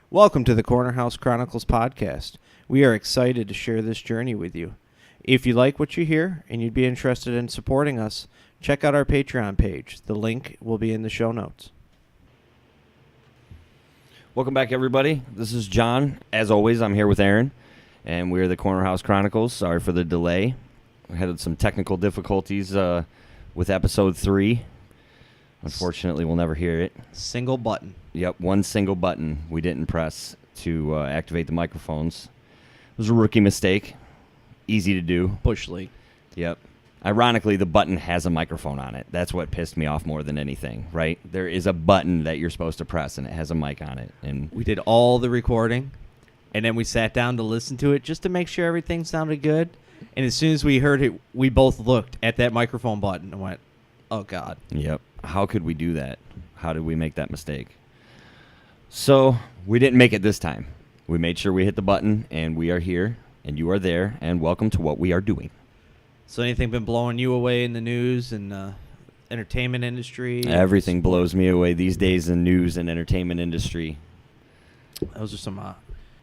Welcome to the Corner House Chronicles podcast. We are excited to share this journey with you. If you like what you hear and you'd be interested in supporting us, check out our Patreon page. The link will be in the show notes. Welcome back, everybody. This is John. As always, I'm here with Aaron, and we're the Corner House Chronicles. Sorry for the delay. We had some technical difficulties with episode 3. Unfortunately, we'll never hear it. Single button. Yep, one single button we didn't press to activate the microphones. It was a rookie mistake. Easy to do. Bush League. Yep. Ironically, the button has a microphone on it. That's what pissed me off more than anything, right? There is a button that you're supposed to press, and it has a mic on it. And We did all the recording, and then we sat down to listen to it just to make sure everything sounded good. And as soon as we heard it, we both looked at that microphone button and went, oh, God. Yep. How could we do that? How did we make that mistake? So we didn't make it this time. We made sure we hit the button, and we are here, and you are there, and welcome to what we are doing. So anything been blowing you away in the news and entertainment industry? Everything blows me away these days in news and entertainment industry. Those are some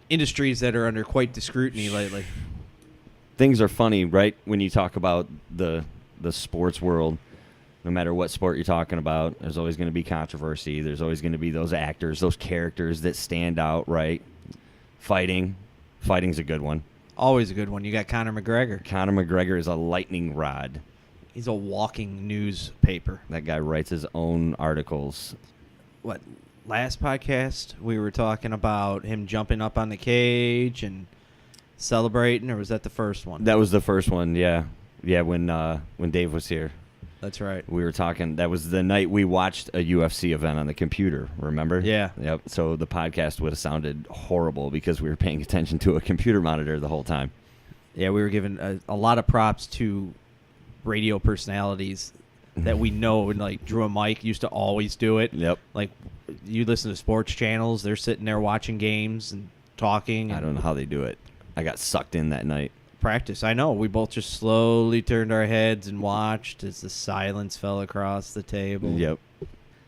industries that are under quite the scrutiny lately. Things are funny, right? When you talk about the sports world, no matter what sport you're talking about, there's always going to be controversy. There's always going to be those actors, those characters that stand out, right? Fighting's a good one. Always a good one. You got Conor McGregor. Conor McGregor is a lightning rod. He's a walking newspaper. That guy writes his own articles. What, last podcast we were talking about him jumping up on the cage and celebrating, or was that the first one? That was the first one, yeah. Yeah, when Dave was here. That's right. We were talking, that was the night we watched a UFC event on the computer, remember? Yeah. Yep. So the podcast would have sounded horrible because we were paying attention to a computer monitor the whole time. Yeah, we were giving a lot of props to radio personalities that we know, and like Drew and Mike used to always do it. Yep. Like, you listen to sports channels, they're sitting there watching games and talking. And I don't know how they do it. I got sucked in that night. practice. I know. We both just slowly turned our heads and watched as the silence fell across the table. Yep.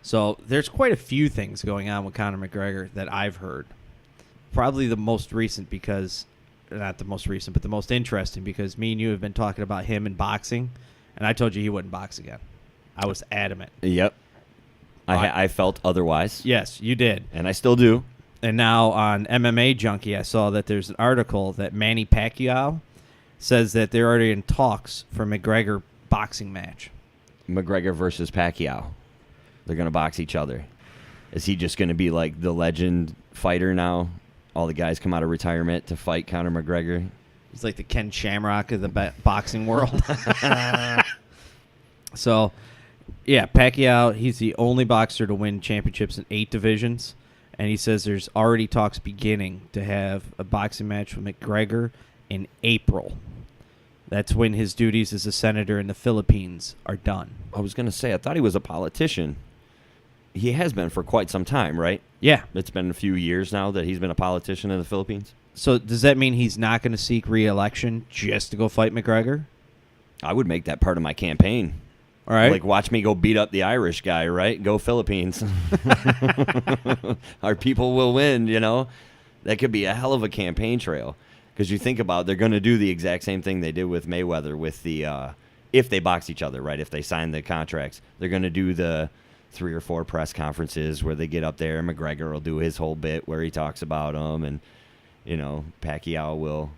So there's quite a few things going on with Conor McGregor that I've heard. Probably the most recent because, not the most recent, but the most interesting because me and you have been talking about him in boxing, and I told you he wouldn't box again. I was adamant. Yep. I felt otherwise. Yes, you did. And I still do. And now on MMA Junkie, I saw that there's an article that Manny Pacquiao says that they're already in talks for McGregor boxing match. McGregor versus Pacquiao. They're going to box each other. Is he just going to be like the legend fighter now? All the guys come out of retirement to fight Conor McGregor. He's like the Ken Shamrock of the boxing world. So, yeah, Pacquiao, he's the only boxer to win championships in 8 divisions. And he says there's already talks beginning to have a boxing match with McGregor in April. That's when his duties as a senator in the Philippines are done. I was going to say, I thought he was a politician. He has been for quite some time, right? Yeah. It's been a few years now that he's been a politician in the Philippines. So does that mean he's not going to seek re-election just to go fight McGregor? I would make that part of my campaign. All right. Like, watch me go beat up the Irish guy, right? Go Philippines. Our people will win, you know? That could be a hell of a campaign trail. Because you think about, they're going to do the exact same thing they did with Mayweather with the, if they box each other, right? If they sign the contracts, they're going to do the 3 or 4 press conferences where they get up there and McGregor will do his whole bit where he talks about them, and, you know, Pacquiao will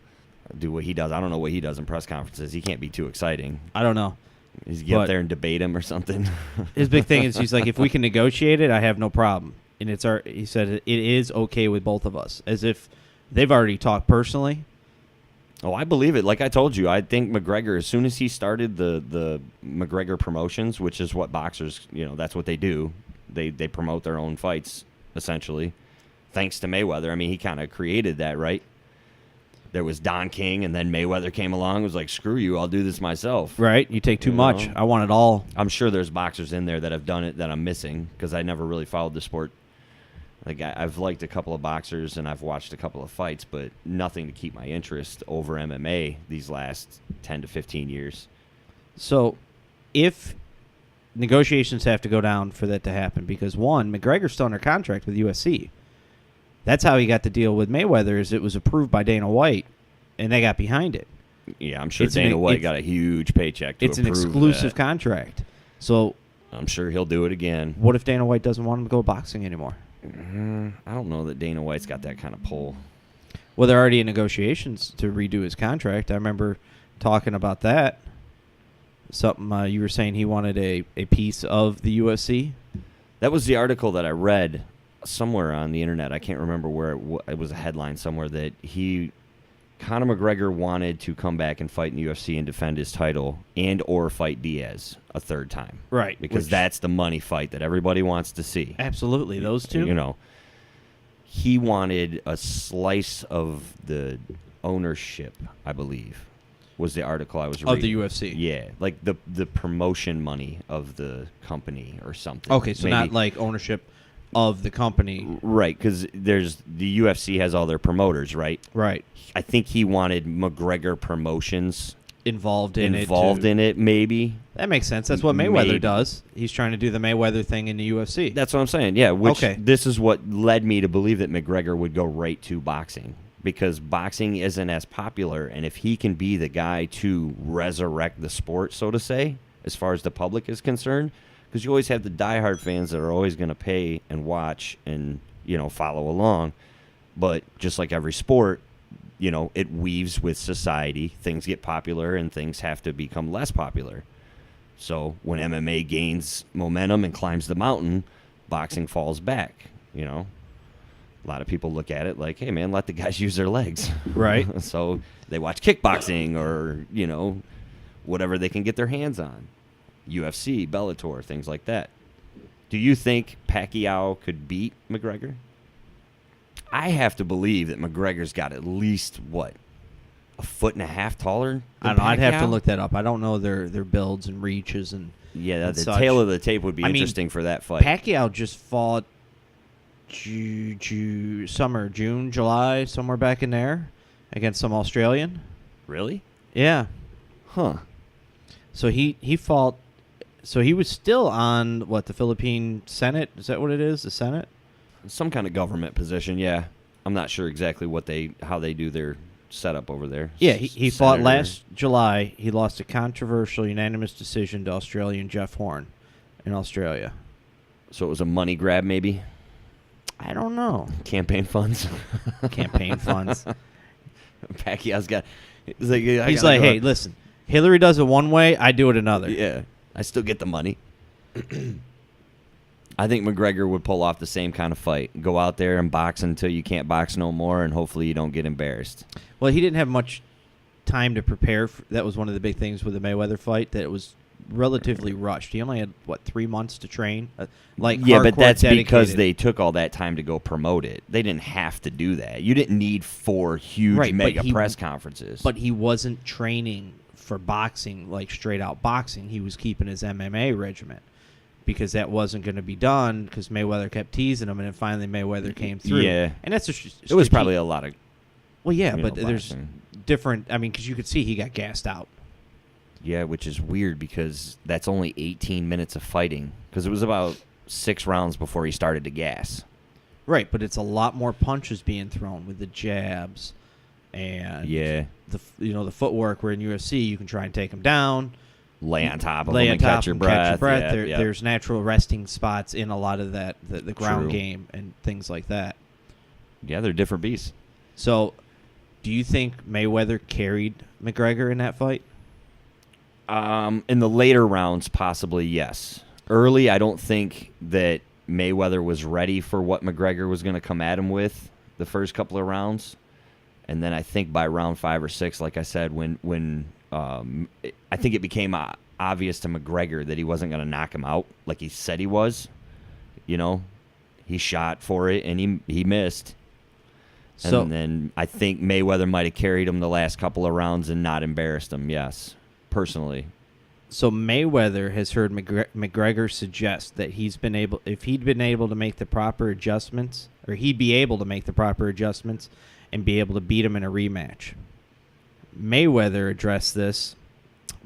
do what he does. I don't know what he does in press conferences. He can't be too exciting. I don't know. He's get up there and debate him or something. His big thing is he's like, if we can negotiate it, I have no problem. And he said it is okay with both of us, as if they've already talked personally. Oh, I believe it. Like I told you, I think McGregor, as soon as he started the McGregor promotions, which is what boxers, you know, that's what they do. They promote their own fights, essentially. Thanks to Mayweather. I mean, he kind of created that, right? There was Don King, and then Mayweather came along and was like, screw you, I'll do this myself. Right. You take too much. I want it all. I'm sure there's boxers in there that have done it that I'm missing because I never really followed the sport. Like, I've liked a couple of boxers and I've watched a couple of fights, but nothing to keep my interest over MMA these last 10 to 15 years. So if negotiations have to go down for that to happen, because, one, McGregor's still under contract with USC That's how he got the deal with Mayweather. Is it was approved by Dana White, and they got behind it. Yeah, I'm sure Dana White got a huge paycheck to It's an approve exclusive that. contract. So I'm sure he'll do it again. what if Dana White doesn't want him to go boxing anymore? I don't know that Dana White's got that kind of pull. Well, they're already in negotiations to redo his contract. I remember talking about that. Something you were saying he wanted a piece of the UFC. That was the article that I read somewhere on the internet. I can't remember where it was a headline somewhere that Conor McGregor wanted to come back and fight in the UFC and defend his title and or fight Diaz a third time. Right. Because that's the money fight that everybody wants to see. Absolutely. Those two. You know, he wanted a slice of the ownership, I believe, was the article I was reading. Of the UFC. Yeah, like the promotion money of the company or something. Okay, so Maybe. not like ownership of the company. Right, because the UFC has all their promoters, right? Right. I think he wanted McGregor Promotions Involved in it, maybe. That makes sense. That's what Mayweather Maybe. does. He's trying to do the Mayweather thing in the UFC. That's what I'm saying. Yeah, Okay. This is what led me to believe that McGregor would go right to boxing, because boxing isn't as popular, and if he can be the guy to resurrect the sport, so to say, as far as the public is concerned, because you always have the diehard fans that are always going to pay and watch and, follow along, but just like every sport, it weaves with society. Things get popular and things have to become less popular. So when MMA gains momentum and climbs the mountain, boxing falls back, A lot of people look at it like, hey, man, let the guys use their legs. Right. So they watch kickboxing or, whatever they can get their hands on. UFC, Bellator, things like that. Do you think Pacquiao could beat McGregor? I have to believe that McGregor's got at least, a foot and a half taller than I don't know. I'd have to Pacquiao? look that up. I don't know their builds and reaches and Yeah, and the such. tail of the tape would be I mean, interesting for that fight. Pacquiao just fought June, July, somewhere back in there against some Australian. Really? Yeah. Huh. So he fought. So he was still on the Philippine Senate? Is that what it is? The Senate? Some kind of government position, yeah. I'm not sure exactly how they do their setup over there. Yeah, he fought Senator. last July. He lost a controversial unanimous decision to Australian Jeff Horn in Australia. So it was a money grab, maybe? I don't know. Campaign funds? Campaign funds. Pacquiao's got... He's like, hey, listen, Hillary does it one way, I do it another. Yeah, I still get the money. I think McGregor would pull off the same kind of fight. Go out there and box until you can't box no more, and hopefully you don't get embarrassed. Well, he didn't have much time to prepare. That was one of the big things with the Mayweather fight, that it was relatively rushed. He only had, 3 months to train? Yeah, but that's because dedicated. they took all that time to go promote it. They didn't have to do that. You didn't need 4 huge Right, mega but press conferences. But he wasn't training for boxing, like straight-out boxing. He was keeping his MMA regimen, because that wasn't going to be done, because Mayweather kept teasing him, and then finally Mayweather came through. Yeah. And that's it was probably a lot of... Well, yeah, but there's boxing. different... I mean, because you could see he got gassed out. Yeah, which is weird because that's only 18 minutes of fighting. Because it was about 6 rounds before he started to gas. Right, but it's a lot more punches being thrown with the jabs and the footwork, where in UFC you can try and take him down, lay on top of lay him on and top catch your of him, breath. Yeah. There's natural resting spots in a lot of that, the ground True. game and things like that. Yeah, they're different beasts. So, do you think Mayweather carried McGregor in that fight? In the later rounds, possibly, yes. Early, I don't think that Mayweather was ready for what McGregor was going to come at him with the first couple of rounds. And then I think by round 5 or 6, like I said, when I think it became obvious to McGregor that he wasn't going to knock him out like he said he was. He shot for it, and he missed. And then I think Mayweather might have carried him the last couple of rounds and not embarrassed him, yes, personally. So Mayweather has heard McGregor suggest that if he'd been able to make the proper adjustments, or he'd be able to make the proper adjustments and be able to beat him in a rematch. Mayweather addressed this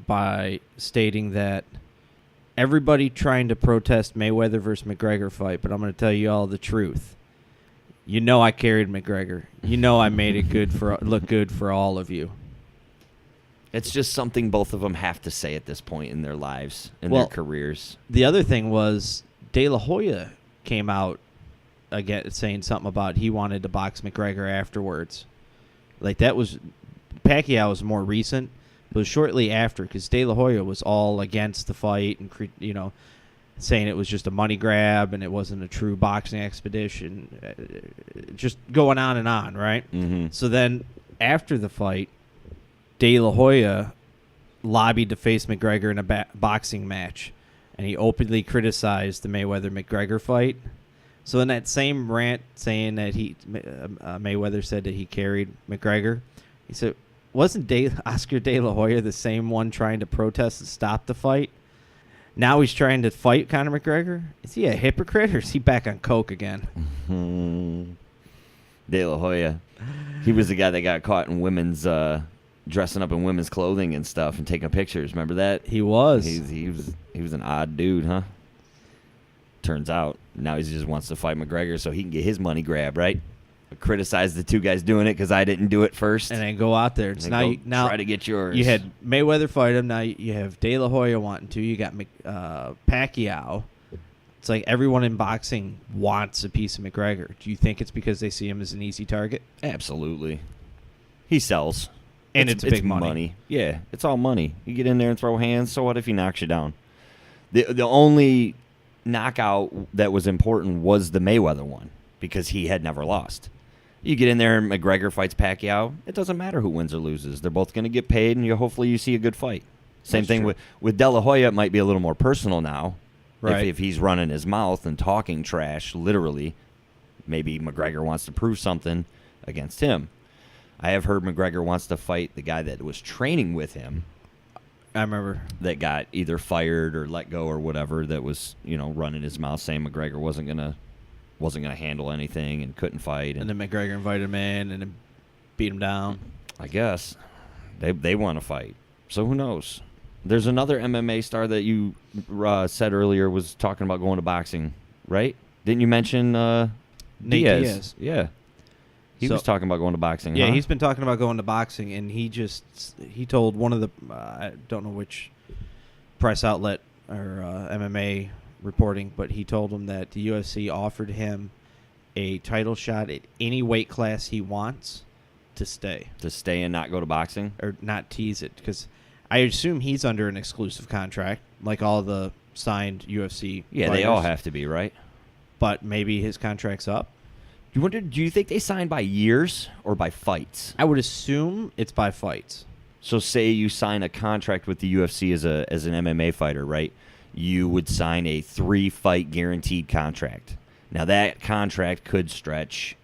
by stating that everybody trying to protest Mayweather versus McGregor fight, but I'm going to tell you all the truth. You know I carried McGregor. You know I made it look good for all of you. It's just something both of them have to say at this point in their lives, in their careers. The other thing was De La Hoya came out again saying something about he wanted to box McGregor afterwards. Like that was Pacquiao was more recent, but it was shortly after because De La Hoya was all against the fight and saying it was just a money grab and it wasn't a true boxing expedition. Just going on and on, right? Mm-hmm. So then after the fight, De La Hoya lobbied to face McGregor in a boxing match, and he openly criticized the Mayweather-McGregor fight. So in that same rant saying that Mayweather said that he carried McGregor, he said, wasn't Oscar De La Hoya the same one trying to protest and stop the fight? Now he's trying to fight Conor McGregor? Is he a hypocrite or is he back on coke again? De La Hoya. He was the guy that got caught in women's dressing up in women's clothing and stuff and taking pictures. Remember that? He was. He was an odd dude, huh? Turns out now he just wants to fight McGregor so he can get his money grab, right? Criticize the two guys doing it because I didn't do it first, and then go out there. It's now try to get yours. You had Mayweather fight him. Now you have De La Hoya wanting to. You got Pacquiao. It's like everyone in boxing wants a piece of McGregor. Do you think it's because they see him as an easy target? Absolutely. He sells. And it's big money. Yeah, it's all money. You get in there and throw hands, so what if he knocks you down? The only knockout that was important was the Mayweather one because he had never lost. You get in there and McGregor fights Pacquiao, it doesn't matter who wins or loses. They're both going to get paid, and hopefully you see a good fight. Same thing with De La Hoya. It might be a little more personal now. Right. If he's running his mouth and talking trash, literally, maybe McGregor wants to prove something against him. I have heard McGregor wants to fight the guy that was training with him. I remember. That got either fired or let go or whatever, that was, running his mouth saying McGregor wasn't gonna handle anything and couldn't fight. And then McGregor invited him in and then beat him down. I guess. They want to fight. So who knows? There's another MMA star that you said earlier was talking about going to boxing, right? Didn't you mention Diaz? Yeah. He was talking about going to boxing. Yeah, huh? He's been talking about going to boxing, and he told one of the I don't know which press outlet or MMA reporting, but he told him that the UFC offered him a title shot at any weight class he wants to stay. To stay and not go to boxing? Or not tease it, because I assume he's under an exclusive contract, like all the signed UFC Yeah, fighters. they all have to be, right? But maybe his contract's up. Do you think they sign by years or by fights? I would assume it's by fights. So say you sign a contract with the UFC as an MMA fighter, right? You would sign a 3-fight guaranteed contract. Now that contract could stretch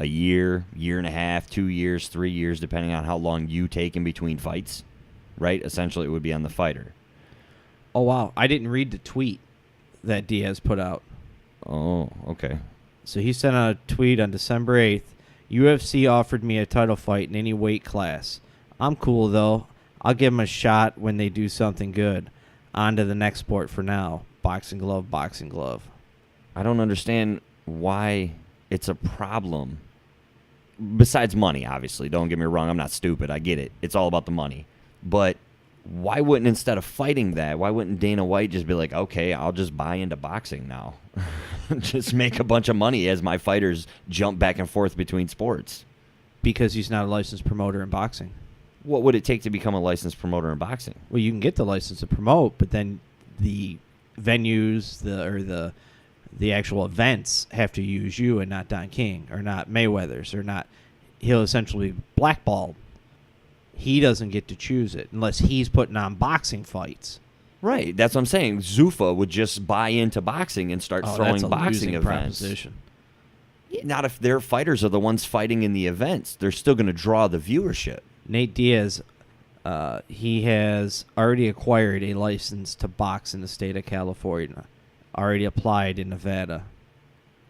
a year, year and a half, 2 years, 3 years, depending on how long you take in between fights, right? Essentially, it would be on the fighter. Oh, wow. I didn't read the tweet that Diaz put out. Oh, okay. So he sent out a tweet on December 8th. UFC offered me a title fight in any weight class. I'm cool, though. I'll give them a shot when they do something good. On to the next sport for now. Boxing glove, boxing glove. I don't understand why it's a problem. Besides money, obviously. Don't get me wrong. I'm not stupid. I get it. It's all about the money. But why wouldn't, instead of fighting that, why wouldn't Dana White just be like, okay, I'll just buy into boxing now. Just make a bunch of money as my fighters jump back and forth between sports. Because he's not a licensed promoter in boxing. What would it take to become a licensed promoter in boxing? Well, you can get the license to promote, but then the venues, the actual events have to use you and not Don King or not Mayweather's or not. He'll essentially be blackballed. He doesn't get to choose it unless he's putting on boxing fights. Right, that's what I'm saying. Zuffa would just buy into boxing and start throwing boxing events. Proposition. Yeah, not if their fighters are the ones fighting in the events. They're still going to draw the viewership. Nate Diaz, he has already acquired a license to box in the state of California. Already applied in Nevada.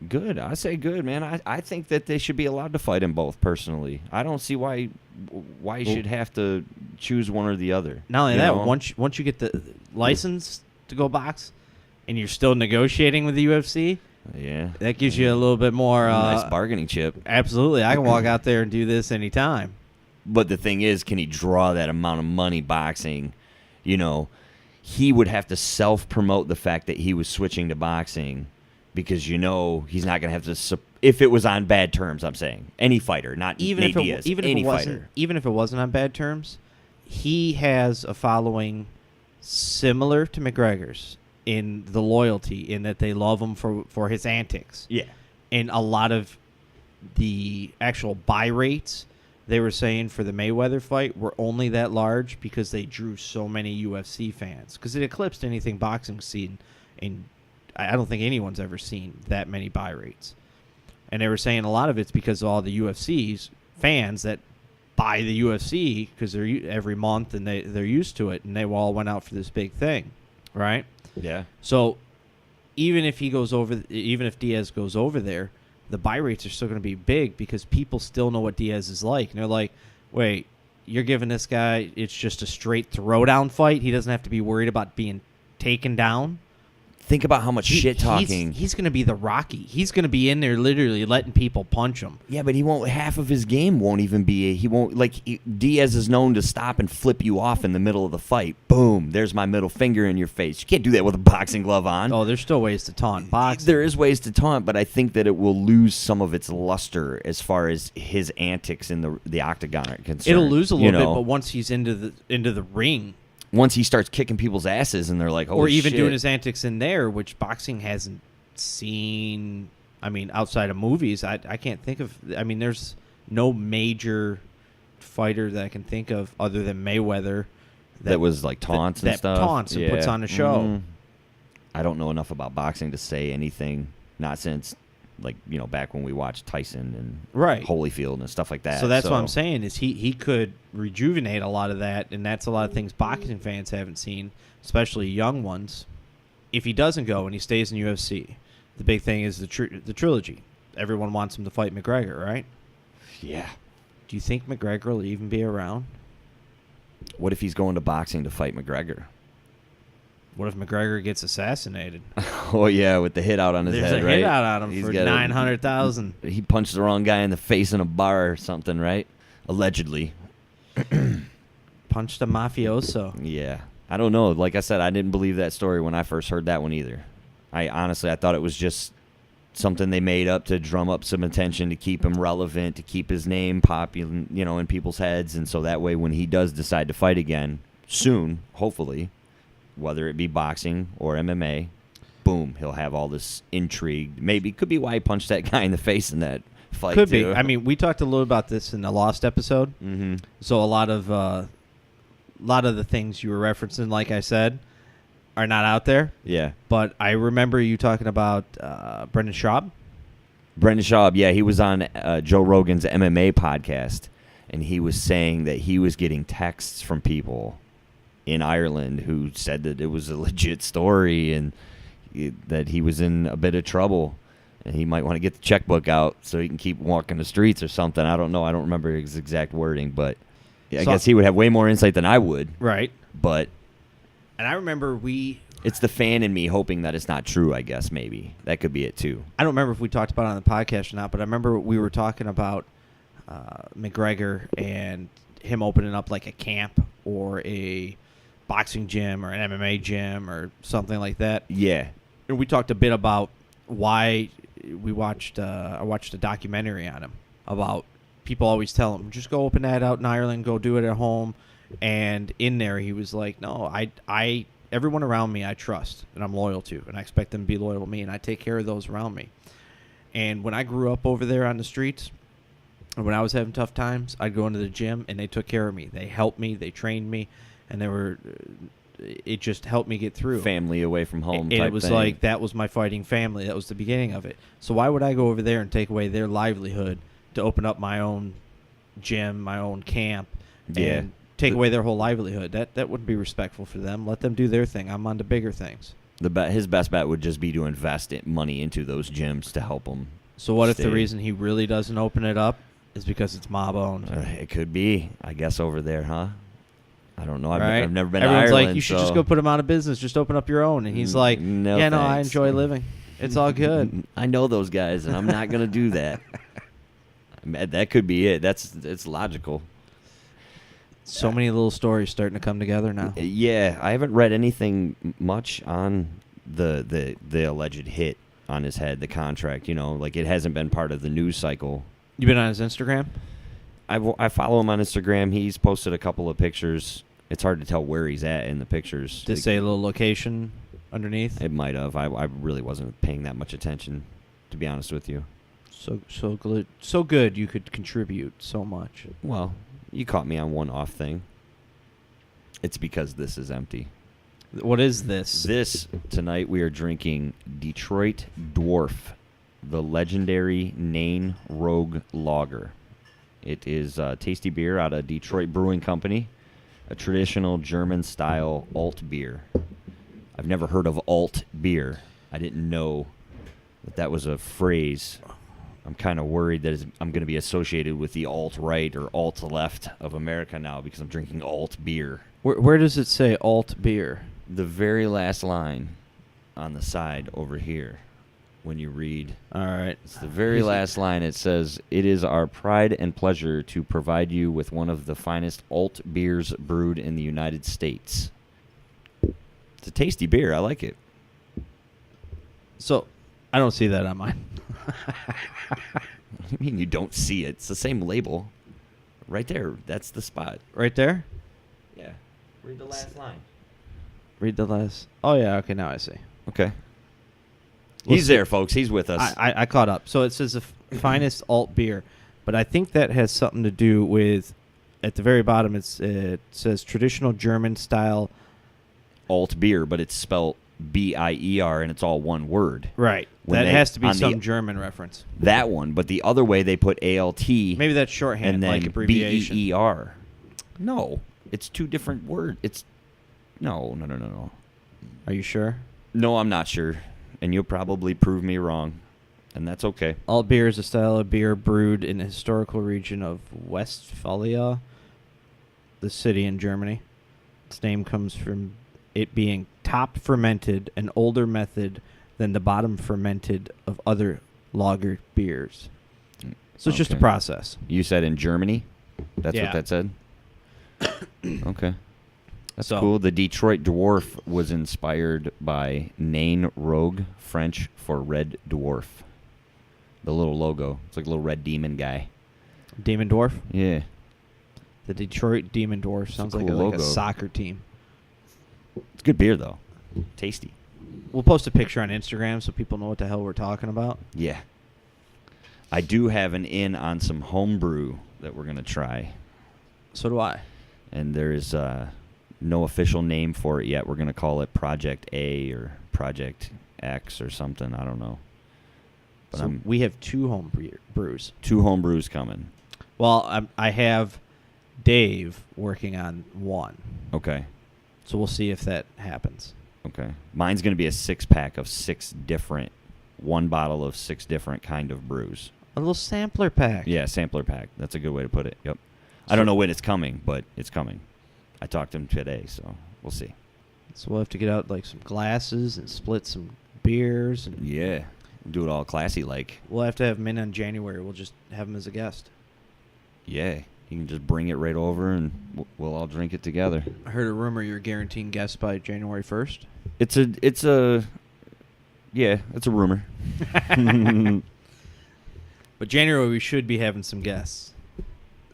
Good. I say good, man. I think that they should be allowed to fight in both, personally. I don't see why you should have to choose one or the other. Not only that, once you get the license to go box and you're still negotiating with the UFC, Yeah. That gives you a little bit more. Nice bargaining chip. Absolutely. I can walk out there and do this anytime. But the thing is, can he draw that amount of money boxing? You know, he would have to self-promote the fact that he was switching to boxing because, you know, he's not going to have to if it was on bad terms, I'm saying. Any fighter, not Nate Diaz. Any fighter. Even if it wasn't on bad terms, he has a following similar to McGregor's in the loyalty, in that they love him for his antics. Yeah. And a lot of the actual buy rates they were saying for the Mayweather fight were only that large because they drew so many UFC fans. Because it eclipsed anything boxing seen, and I don't think anyone's ever seen that many buy rates. And they were saying a lot of it's because of all the UFC's fans that buy the UFC because they're every month and they're used to it, and they all went out for this big thing, right? Yeah. So even if Diaz goes over there, the buy rates are still going to be big because people still know what Diaz is like. And they're like, wait, you're giving this guy, it's just a straight throwdown fight? He doesn't have to be worried about being taken down? Think about how much shit talking. He's going to be the Rocky. He's going to be in there literally letting people punch him. Yeah, but he won't. Half of his game won't even be. He won't. Diaz is known to stop and flip you off in the middle of the fight. Boom. There's my middle finger in your face. You can't do that with a boxing glove on. Oh, there's still ways to taunt boxing. There is ways to taunt, but I think that it will lose some of its luster as far as his antics in the octagon are concerned. It'll lose a little bit, but once he's into the ring. Once he starts kicking people's asses and they're like, oh, or even shit. doing his antics in there, which boxing hasn't seen. I mean, outside of movies, I can't think of. I mean, there's no major fighter that I can think of other than Mayweather that was like taunts and stuff. That taunts and puts on a show. Mm-hmm. I don't know enough about boxing to say anything. Not since, back when we watched Tyson and Holyfield and stuff like that. So that's what I'm saying is he could rejuvenate a lot of that, and that's a lot of things boxing fans haven't seen, especially young ones. If he doesn't go and he stays in UFC, the big thing is the trilogy. Everyone wants him to fight McGregor, right? Yeah. Do you think McGregor will even be around? What if he's going to boxing to fight McGregor? What if McGregor gets assassinated? Oh, yeah, with the hit out on his head, right? There's a hit out on him for $900,000. He punched the wrong guy in the face in a bar or something, right? Allegedly. Punched a mafioso. Yeah. I don't know. Like I said, I didn't believe that story when I first heard that one either. I thought it was just something they made up to drum up some attention, to keep him relevant, to keep his name popular, in people's heads. And so that way when he does decide to fight again, soon, hopefully, whether it be boxing or MMA, boom, he'll have all this intrigue. Maybe could be why he punched that guy in the face in that fight. Could too. be. I mean, we talked a little about this in the Lost episode. Mm-hmm. So a lot of the things you were referencing, like I said, are not out there. Yeah. But I remember you talking about Brendan Schaub. Brendan Schaub, yeah, he was on Joe Rogan's MMA podcast, and he was saying that he was getting texts from people in Ireland who said that it was a legit story and that he was in a bit of trouble and he might want to get the checkbook out so he can keep walking the streets or something. I don't know. I don't remember his exact wording, but I guess he would have way more insight than I would. Right. But and I remember it's the fan in me hoping that it's not true, I guess, maybe. That could be it, too. I don't remember if we talked about it on the podcast or not, but I remember we were talking about McGregor and him opening up like a camp or a boxing gym or an MMA gym or something like that. Yeah. And we talked a bit about why I watched a documentary on him about people always tell him, just go open that out in Ireland, go do it at home. And in there he was like, no, I everyone around me I trust and I'm loyal to, and I expect them to be loyal to me, and I take care of those around me. And when I grew up over there on the streets, and when I was having tough times, I'd go into the gym and they took care of me. They helped me, they trained me, and it just helped me get through. Family away from home. And it was thing. like that was my fighting family. That was the beginning of it. So why would I go over there and take away their livelihood to open up my own gym, my own camp, and take away their whole livelihood? That wouldn't be respectful for them. Let them do their thing. I'm on to bigger things. His best bet would just be to invest money into those gyms to help him. So what if the reason he really doesn't open it up is because it's mob owned? It could be, I guess, over there, huh? I don't know. I've never been Everyone's to Ireland. Like, you should just go put him out of business. Just open up your own. And he's like, no, yeah, no, I enjoy living. It's all good. I know those guys, and I'm not going to do that. That could be it. It's logical. So many little stories starting to come together now. Yeah, I haven't read anything much on the alleged hit on his head, the contract. Like it hasn't been part of the news cycle. You been on his Instagram? I follow him on Instagram. He's posted a couple of pictures. It's hard to tell where he's at in the pictures. Did it say a little location underneath? It might have. I really wasn't paying that much attention, to be honest with you. So good you could contribute so much. Well, you caught me on one off thing. It's because this is empty. What is this? This, tonight, we are drinking Detroit Dwarf, the legendary Nain Rogue Lager. It is a tasty beer out of Detroit Brewing Company, a traditional German-style alt beer. I've never heard of alt beer. I didn't know that was a phrase. I'm kind of worried that I'm going to be associated with the alt-right or alt-left of America now because I'm drinking alt beer. Where does it say alt beer? The very last line on the side over here when you read. All right. It's the very last line. It says, "It is our pride and pleasure to provide you with one of the finest alt beers brewed in the United States." It's a tasty beer. I like it. So, I don't see that on mine. What do you mean you don't see it? It's the same label. Right there. That's the spot. Right there? Yeah. Read the last line. Read the last. Oh, yeah. Okay, now I see. Okay. Well, He's there, folks. He's with us. I caught up. So it says the finest alt beer, but I think that has something to do with, at the very bottom, it says traditional German style. Alt beer, but it's spelled B-I-E-R, and it's all one word. Right. That has to be some German reference. That one, but the other way they put A-L-T. Maybe that's shorthand, and then like abbreviation. B-E-E-R. No, it's two different words. It's no. Are you sure? No, I'm not sure, and you'll probably prove me wrong, and that's okay. Alt beer is a style of beer brewed in the historical region of Westphalia, the city in Germany. Its name comes from it being top fermented, an older method than the bottom fermented of other lager beers. So it's just a process. You said in Germany? That's Yeah. what that said? Okay. That's So- cool. The Detroit Dwarf was inspired by Nain Rogue, French for red dwarf. The little logo. It's like a little red demon guy. Demon Dwarf? Yeah. The Detroit Demon Dwarf It's a sounds cool like a logo. soccer team. It's good beer, though. Tasty. We'll post a picture on Instagram so people know what the hell we're talking about. Yeah. I do have an in on some homebrew that we're going to try. So do I. And there is no official name for it yet. We're going to call it Project A or Project X or something. I don't know. But So we have two home brews. 2 homebrews coming. Well, I have Dave working on one. Okay. So we'll see if that happens. Okay. Mine's going to be a 6-pack of 6 different, 1 bottle of 6 different kind of brews. A little sampler pack. Yeah, sampler pack. That's a good way to put it. Yep. I don't know when it's coming, but it's coming. I talked to him today, so we'll see. So we'll have to get out like some glasses and split some beers. And Yeah. Do it all classy like. we'll have to have him in January. We'll just have him as a guest. Yeah. You can just bring it right over and we'll all drink it together. I heard a rumor you're guaranteeing guests by January 1st. It's a rumor. But January we should be having some guests.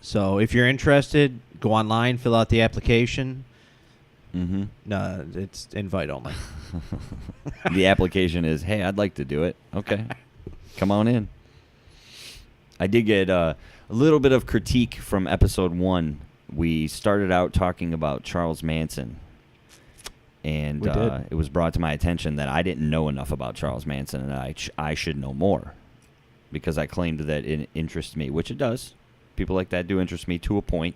So if you're interested, go online, fill out the application. Mm-hmm. No, it's invite only. The application is, hey, I'd like to do it. Okay. Come on in. I did get a little bit of critique from episode 1. We started out talking about Charles Manson. And We did. it was brought to my attention that I didn't know enough about Charles Manson, and I should know more because I claimed that it interests me, which it does. People like that do interest me to a point,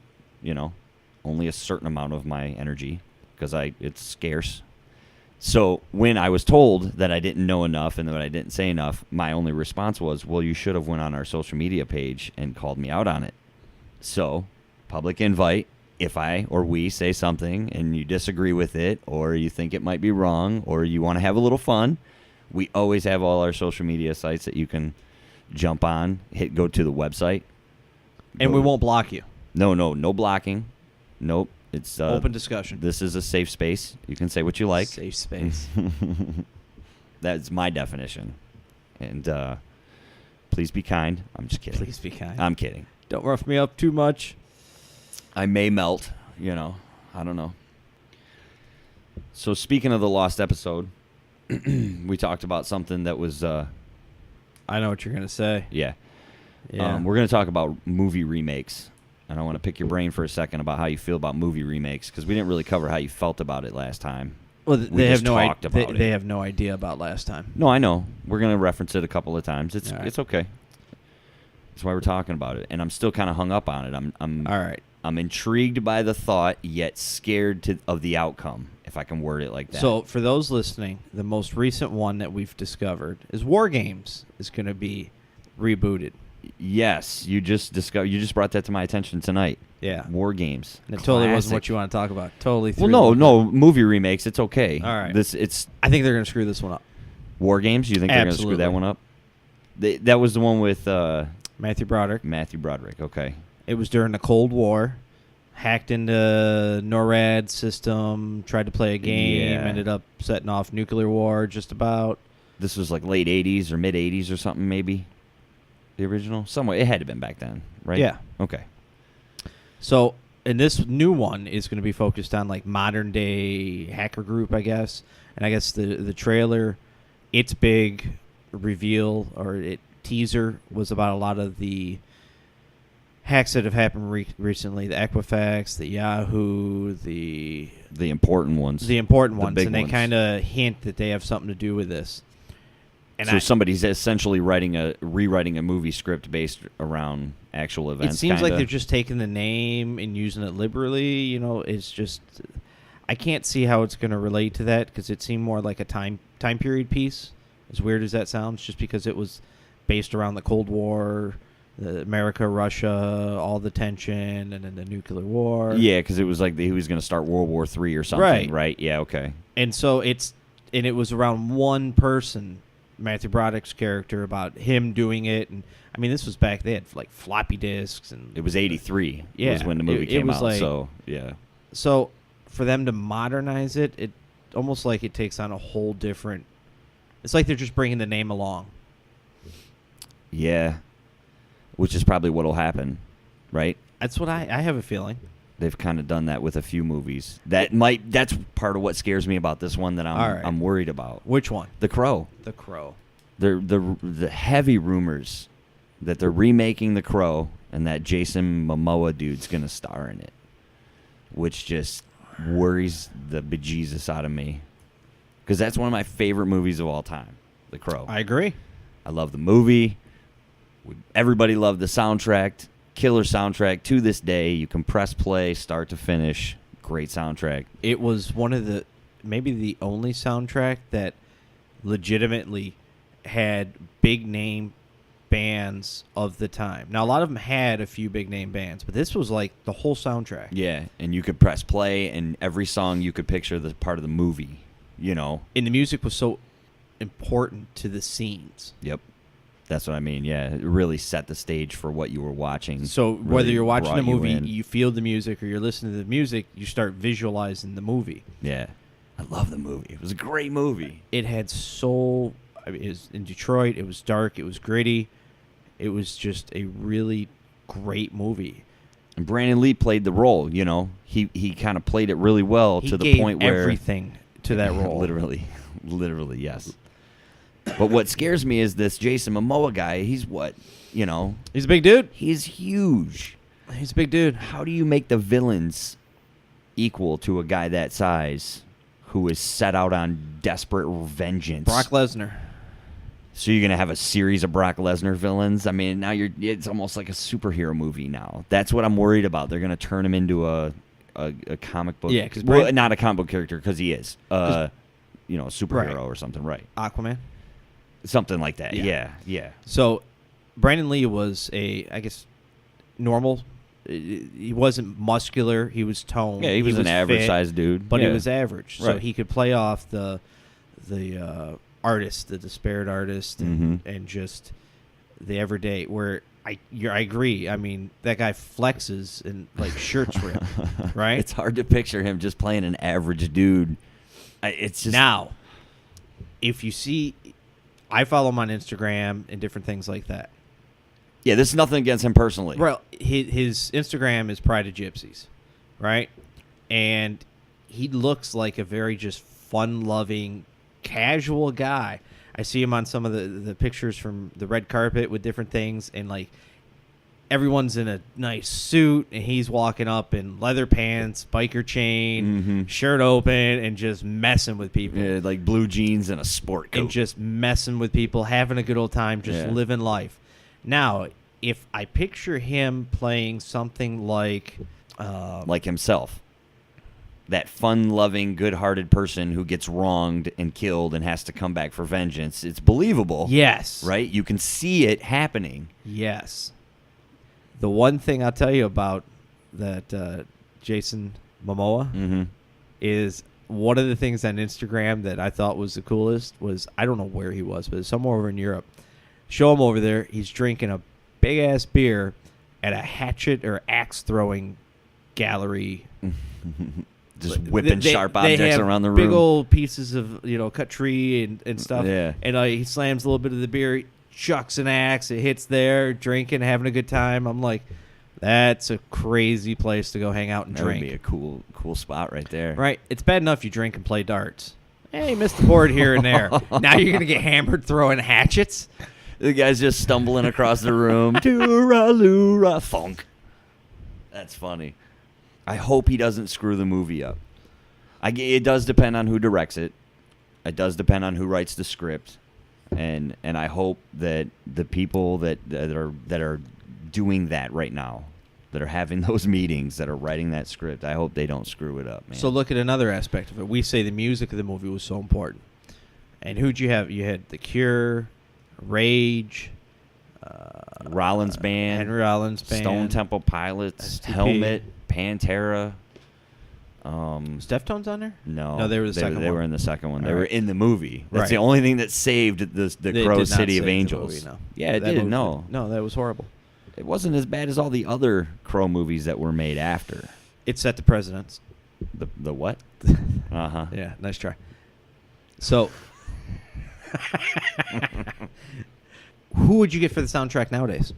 only a certain amount of my energy because it's scarce. So when I was told that I didn't know enough and that I didn't say enough, my only response was, well, you should have went on our social media page and called me out on it. So, public invite. If I or we say something and you disagree with it or you think it might be wrong or you want to have a little fun, We always have all our social media sites that you can jump on. Go to the website. And we won't block you. No blocking. Nope. It's open discussion. This is a safe space. You can say what you like. Safe space. That's my definition. And please be kind. I'm just kidding. Please be kind. I'm kidding. Don't rough me up too much. I may melt, I don't know. So speaking of the lost episode, we talked about something that was I know what you're going to say. Yeah. Yeah. We're going to talk about movie remakes. And I want to pick your brain for a second about how you feel about movie remakes, because we didn't really cover how you felt about it last time. Well, We they have just no talked about it. They have no idea about last time. No, I know. We're going to reference it a couple of times. It's All right. it's okay. That's why we're talking about it. And I'm still kind of hung up on it. I'm All right. I'm intrigued by the thought, yet scared of the outcome, if I can word it like that. So, for those listening, the most recent one that we've discovered is War Games is going to be rebooted. Yes, you just brought that to my attention tonight. Yeah. War Games. And it totally wasn't Classic. what you want to talk about. Totally. Well, no, movie remakes. It's okay. All right. It's I think they're going to screw this one up. War Games. You think they're going to screw Absolutely. that one up? That was the one with Matthew Broderick. Matthew Broderick. Okay. It was during the Cold War. Hacked into NORAD system, tried to play a game, Yeah. ended up setting off nuclear war just about. This was like late 80s or mid 80s or something, maybe. The original? Somewhere. It had to have been back then, right? Yeah. Okay. So, and this new one is going to be focused on like modern day hacker group, I guess. And I guess the trailer, its big reveal or teaser was about a lot of the hacks that have happened recently, the Equifax, the Yahoo, the important ones. important The ones, big and they ones. kind of hint that they have something to do with this. And So somebody's essentially rewriting a movie script based around actual events. it seems like kinda. they're just taking the name and using it liberally. It's just I can't see how it's going to relate to that because it seemed more like a time period piece. As weird as that sounds, just because it was based around the Cold War. America, Russia, all the tension, and then the nuclear war. Yeah, because it was like he was going to start World War III or something, right? Yeah, okay. And so it was around one person, Matthew Broderick's character, about him doing it. And I mean, this was back. They had like floppy disks, and It was 83. Yeah, was when the movie it came was out. like- So yeah, so for them to modernize it, it almost like it takes on a whole different. It's like they're just bringing the name along. yeah, which is probably what'll happen, right? That's what I have a feeling. They've kind of done that with a few movies. That's part of what scares me about this one that All right. I'm worried about. Which one? The Crow. The Crow. The heavy rumors that they're remaking The Crow and that Jason Momoa dude's gonna star in it, which just worries the bejesus out of me, because that's one of my favorite movies of all time, The Crow. I agree. I love the movie. Everybody loved the soundtrack. Killer soundtrack to this day. You can press play, start to finish. Great soundtrack. It was one of maybe the only soundtrack that legitimately had big name bands of the time. Now, a lot of them had a few big name bands, but this was like the whole soundtrack. Yeah, and you could press play, and every song you could picture the part of the movie, And the music was so important to the scenes. Yep. That's what I mean, yeah. It really set the stage for what you were watching. So whether Really you're watching brought a movie, in. you feel the music, or you're listening to the music, you start visualizing the movie. Yeah. I love the movie. It was a great movie. It had it was in Detroit. It was dark. It was gritty. It was just a really great movie. And Brandon Lee played the role, He kind of played it really well He to the gave point where everything to that role. Literally, yes. But what scares me is this Jason Momoa guy. He's what, He's a big dude. He's huge. He's a big dude. How do you make the villains equal to a guy that size who is set out on desperate vengeance? Brock Lesnar. So you're gonna have a series of Brock Lesnar villains? I mean, now it's almost like a superhero movie now. That's what I'm worried about. They're gonna turn him into a comic book. Yeah, 'cause not a comic book character, because he is. A superhero Right. or something, right? Aquaman. Something like that. Yeah. Yeah. So, Brandon Lee was I guess, normal. He wasn't muscular. He was toned. Yeah, he was an average fit, sized dude. but yeah. he was average. So Right. he could play off the artist, the disparate artist, and just the everyday. Where I agree. I mean, that guy flexes and like shirts rip, right? It's hard to picture him just playing an average dude. It's just now. If you see, I follow him on Instagram and different things like that. Yeah, this is nothing against him personally. Well, his Instagram is Pride of Gypsies, right? And he looks like a very just fun-loving, casual guy. I see him on some of the pictures from the red carpet with different things, and like everyone's in a nice suit, and he's walking up in leather pants, biker chain, shirt open, and just messing with people. Yeah, like blue jeans and a sport coat. And just messing with people, having a good old time, just living life. Now, if I picture him playing something like himself, that fun-loving, good-hearted person who gets wronged and killed and has to come back for vengeance, it's believable. Yes. Right? You can see it happening. Yes. The one thing I'll tell you about that Jason Momoa is one of the things on Instagram that I thought was the coolest was, I don't know where he was, but somewhere over in Europe. Show him over there. He's drinking a big-ass beer at a hatchet or axe-throwing gallery. Just whipping sharp objects around the room. Big old pieces of, cut tree and stuff. Yeah. And he slams a little bit of the beer, chucks an axe, it hits there, drinking, having a good time. I'm like, that's a crazy place to go hang out and drink. That would be a cool spot right there. Right. It's bad enough you drink and play darts. Hey, you missed the board here and there. Now you're going to get hammered throwing hatchets. The guy's just stumbling across the room. Tooraloo, funk. That's funny. I hope he doesn't screw the movie up. It does depend on who directs it. It does depend on who writes the script, and I hope that the people that are doing that right now, that are having those meetings, that are writing that script, I hope they don't screw it up, man. So look at another aspect of it. We say the music of the movie was so important, and who'd you have? You had The Cure, Rage, Rollins Band, Henry Rollins Band, Stone Temple Pilots, STP. Helmet, Pantera. Was Deftones on there? No, they were the second one. They were in the second one. All They were right. in the movie. That's Right. the only thing that saved the They Crow did not City save of the Angels. movie, no. Yeah, it That did. movie- No, No, that was horrible. it wasn't as bad as all the other Crow movies that were made after. It set the precedents. The what? Uh-huh. Yeah, nice try. So, who would you get for the soundtrack nowadays?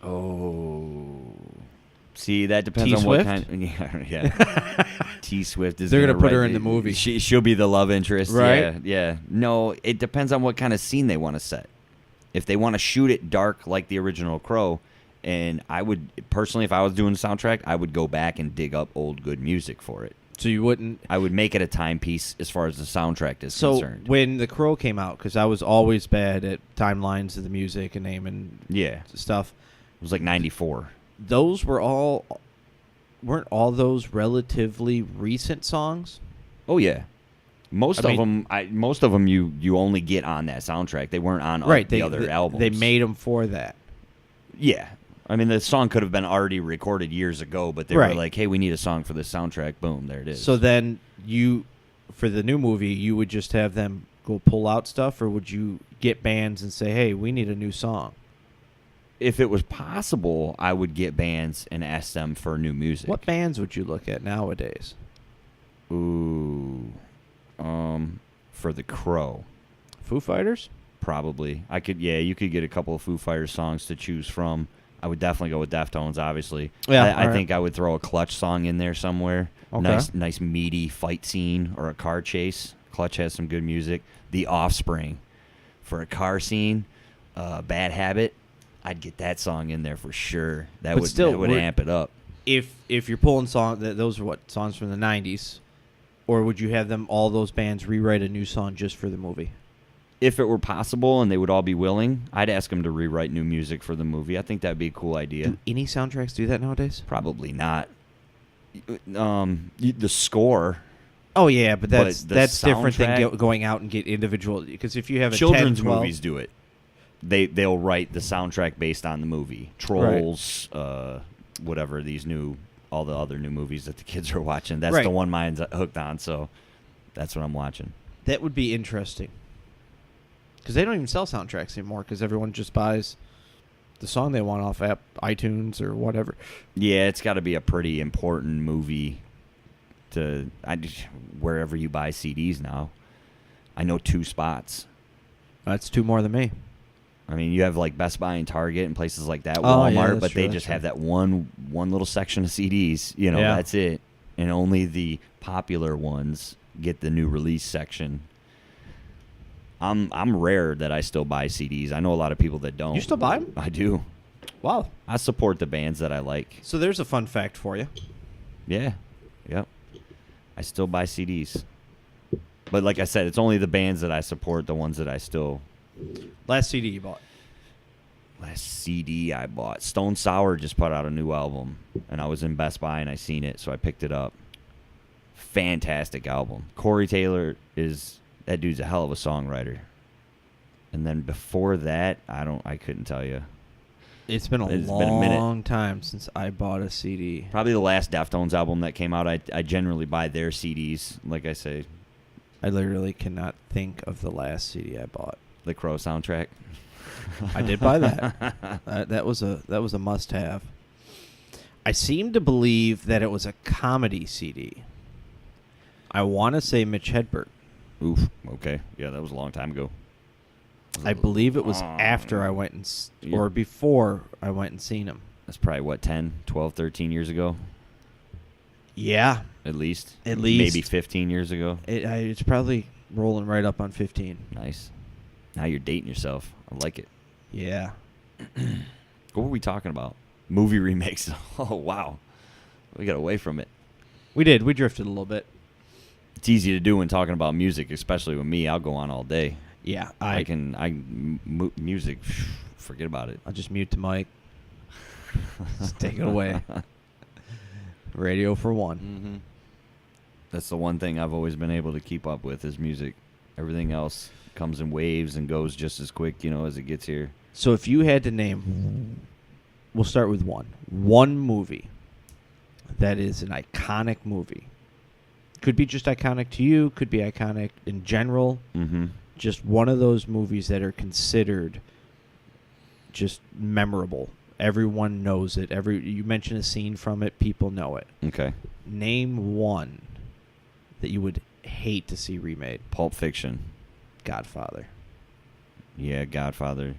Oh. See, that depends on T-Swift? what kind. Yeah. T-Swift is. They're gonna put her write in the movie. She'll be the love interest, Right? Yeah. No, it depends on what kind of scene they want to set. If they want to shoot it dark like the original Crow, and I would personally, if I was doing a soundtrack, I would go back and dig up old good music for it. So you wouldn't. I would make it a timepiece as far as the soundtrack is So concerned. when The Crow came out, because I was always bad at timelines of the music and naming Yeah, stuff, it was like '94. those weren't all those relatively recent songs? Oh yeah, most I of mean- them. Most of them you only get on that soundtrack. They weren't on Right, the other albums. They made them for that. Yeah, I mean the song could have been already recorded years ago, but they were Right. like, "Hey, we need a song for this soundtrack." Boom, there it is. So then for the new movie, you would just have them go pull out stuff, or would you get bands and say, "Hey, we need a new song"? if it was possible, I would get bands and ask them for new music. What bands would you look at nowadays? Ooh, for the Crow. Foo Fighters? Probably. You could get a couple of Foo Fighters songs to choose from. I would definitely go with Deftones, obviously. Yeah, I all right. think I would throw a Clutch song in there somewhere. Okay. Nice meaty fight scene or a car chase. Clutch has some good music. The Offspring for a car scene. Bad Habit. I'd get that song in there for sure. That But would still, amp it up. If you're pulling those are what songs from the 90s, or would you have them all those bands rewrite a new song just for the movie? If it were possible and they would all be willing, I'd ask them to rewrite new music for the movie. I think that'd be a cool idea. Do any soundtracks do that nowadays? Probably not. The score. Oh yeah, but that's the different than soundtrack- going out and get individual. Because if you have a Children's 10, 12, movies do it. They'll write the soundtrack based on the movie. Trolls, whatever all the other new movies that the kids are watching. That's Right. the one mine's hooked on. So that's what I'm watching. that would be interesting. Because they don't even sell soundtracks anymore because everyone just buys the song they want off iTunes or whatever. Yeah, it's got to be a pretty important movie wherever you buy CDs now. I know 2 spots. That's 2 more than me. I mean, you have like Best Buy and Target and places like that, Oh, Walmart, yeah, that's but true, they that's just true. have that one little section of CDs. You know, Yeah. that's it. And only the popular ones get the new release section. I'm rare that I still buy CDs. I know a lot of people that don't. You still buy them? I do. Wow. I support the bands that I like. So there's a fun fact for you. Yeah. Yep. I still buy CDs. But like I said, it's only the bands that I support, the ones that I still... Last CD you bought? Last CD I bought. Stone Sour just put out a new album, and I was in Best Buy and I seen it, so I picked it up. Fantastic album. Corey Taylor that dude's a hell of a songwriter. And then before that, I couldn't tell you. It's been a long time since I bought a CD. Probably the last Deftones album that came out. I generally buy their CDs, like I say. I literally cannot think of the last CD I bought. The Crow soundtrack. I did buy that. That was a must-have. I seem to believe that it was a comedy CD. I want to say Mitch Hedberg. Oof. Okay. Yeah, that was a long time ago. I believe it was after I went or before I went and seen him. That's probably, 10, 12, 13 years ago? Yeah. At least? At least. Maybe 15 years ago? It's probably rolling right up on 15. Nice. Now you're dating yourself. I like it. Yeah. What were we talking about? Movie remakes. Oh, wow. We got away from it. We did. We drifted a little bit. It's easy to do when talking about music, especially with me. I'll go on all day. Yeah. Music, forget about it. I'll just mute the mic. Just take it away. Radio for one. Mm-hmm. That's the one thing I've always been able to keep up with is music. Everything else comes in waves and goes just as quick, as it gets here. So if you had to name, we'll start with one movie that is an iconic movie. Could be just iconic to you, could be iconic in general. Mm-hmm. Just one of those movies that are considered just memorable. Everyone knows it. You mention a scene from it, people know it. Okay. Name one that you would hate to see remade. Pulp Fiction. Godfather. Yeah, Godfather.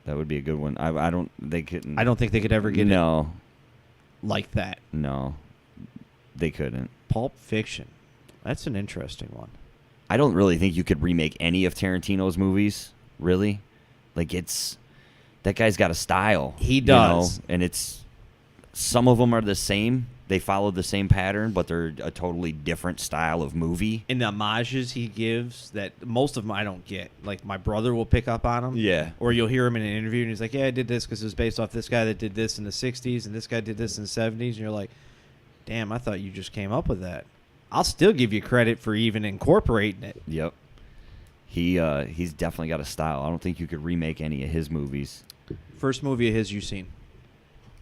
That would be a good one. I don't think they could ever get it like that. No, they couldn't. Pulp Fiction. That's an interesting one. I don't really think you could remake any of Tarantino's movies, really. Like, that guy's got a style. He does. And some of them are the same. They follow the same pattern, but they're a totally different style of movie. And the homages he gives, that most of them I don't get. Like, my brother will pick up on them. Yeah. Or you'll hear him in an interview, and he's like, yeah, I did this because it was based off this guy that did this in the 60s, and this guy did this in the 70s. And you're like, damn, I thought you just came up with that. I'll still give you credit for even incorporating it. Yep. He's definitely got a style. I don't think you could remake any of his movies. First movie of his you seen?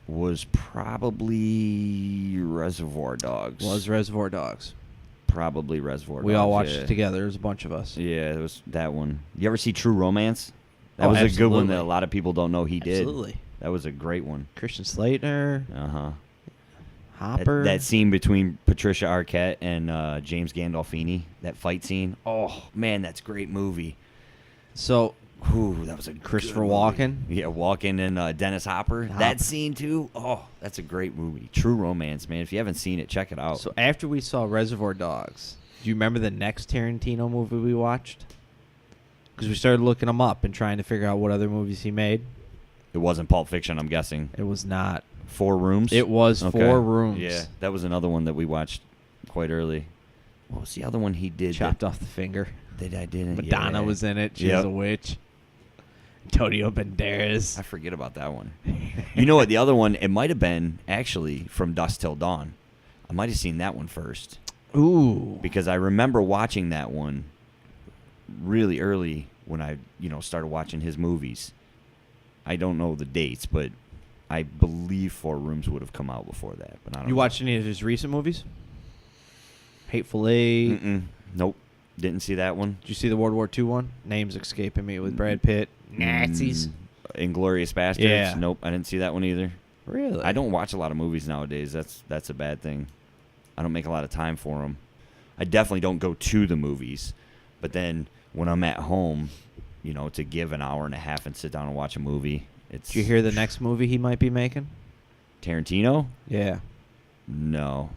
Was probably Reservoir Dogs. Probably Reservoir Dogs. We all watched it together. There's a bunch of us. Yeah, it was that one. You ever see True Romance? That was absolutely. a good one that a lot of people don't know he did. Absolutely. That was a great one. Christian Slater. Uh-huh. Hopper. That scene between Patricia Arquette and James Gandolfini, that fight scene. Oh, man, that's a great movie. So, that was a Christopher good Walken. movie. Yeah, Walken and Dennis Hopper. That scene, too. Oh, that's a great movie. True Romance, man. If you haven't seen it, check it out. So, after we saw Reservoir Dogs, do you remember the next Tarantino movie we watched? Because we started looking them up and trying to figure out what other movies he made. It wasn't Pulp Fiction, I'm guessing. It was not. 4 Rooms? It was Okay. 4 Rooms. Yeah, that was another one that we watched quite early. What was the other one he did? Chopped off the finger. That I didn't. Madonna was in it. She was a witch. Antonio Banderas. I forget about that one. You know what? The other one, it might have been actually From Dusk Till Dawn. I might have seen that one first. Ooh. Because I remember watching that one really early when I, started watching his movies. I don't know the dates, but I believe 4 Rooms would have come out before that. But I don't know. You watched any of his recent movies? Hateful Eight. Nope. Didn't see that one. Did you see the World War II one? Name's escaping me with Brad Pitt. Nazis. Inglourious Bastards. Yeah. Nope, I didn't see that one either. Really? I don't watch a lot of movies nowadays. That's a bad thing. I don't make a lot of time for them. I definitely don't go to the movies. But then when I'm at home, to give an hour and a half and sit down and watch a movie, it's... Did you hear the next movie he might be making? Tarantino? Yeah. No.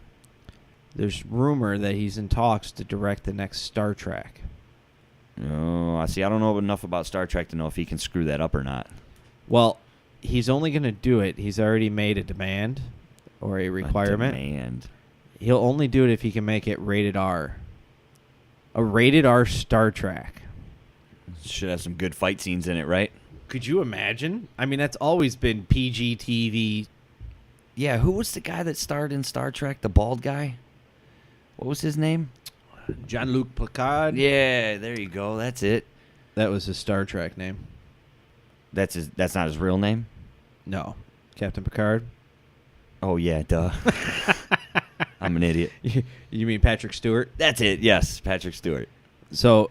There's rumor that he's in talks to direct the next Star Trek. Oh, I see. I don't know enough about Star Trek to know if he can screw that up or not. Well, he's only going to do it. He's already made a demand or a requirement. A demand. He'll only do it if he can make it rated R. A rated R Star Trek. Should have some good fight scenes in it, right? Could you imagine? I mean, that's always been PG TV. Yeah, who was the guy that starred in Star Trek? The bald guy? What was his name? Jean-Luc Picard. Yeah, there you go. That's it. That was his Star Trek name. That's not his real name? No. Captain Picard. Oh, yeah, duh. I'm an idiot. You mean Patrick Stewart? That's it, yes, Patrick Stewart. So...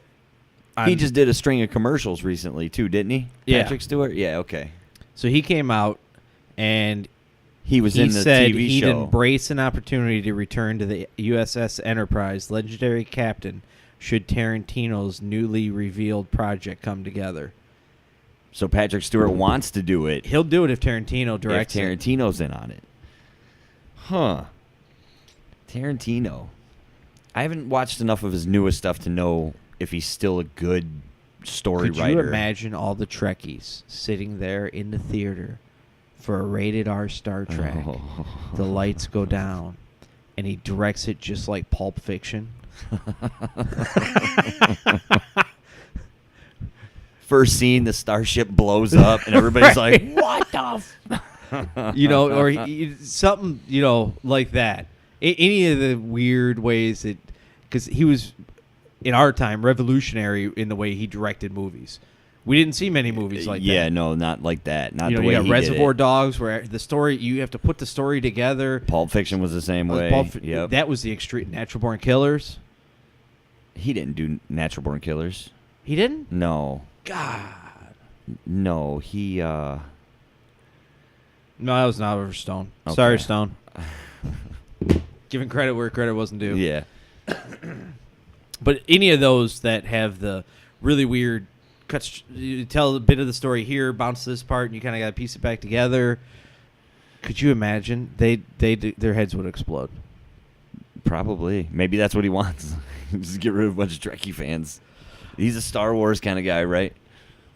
he just did a string of commercials recently, too, didn't he? Yeah. Patrick Stewart? Yeah, okay. So he came out, and he was in the said TV he'd show. embrace an opportunity to return to the USS Enterprise legendary captain should Tarantino's newly revealed project come together. So Patrick Stewart wants to do it. He'll do it if Tarantino directs if Tarantino's in on it. Huh. Tarantino. I haven't watched enough of his newest stuff to know if he's still a good story Could writer. you imagine all the Trekkies sitting there in the theater for a rated R Star Trek? Oh. The lights go down, and he directs it just like Pulp Fiction. First scene, the starship blows up, and everybody's Right. like, "What the?" Or something, like that. Any of the weird ways that, because he was, in our time, revolutionary in the way he directed movies. We didn't see many movies like that. Yeah, no, not like that. Not the you way got he Reservoir did it. Dogs, where the story, you have to put the story together. Pulp Fiction was the same way. Yep. That was the extreme. Natural Born Killers. He didn't do Natural Born Killers. He didn't? No. God. No, he... No, that was not Oliver Stone. Okay. Sorry, Stone. Giving credit where credit wasn't due. Yeah. But any of those that have the really weird cuts, you tell a bit of the story here, bounce to this part, and you kind of got to piece it back together. Could you imagine? Their heads would explode. Probably. Maybe that's what he wants. Just get rid of a bunch of Trekkie fans. He's a Star Wars kind of guy, right?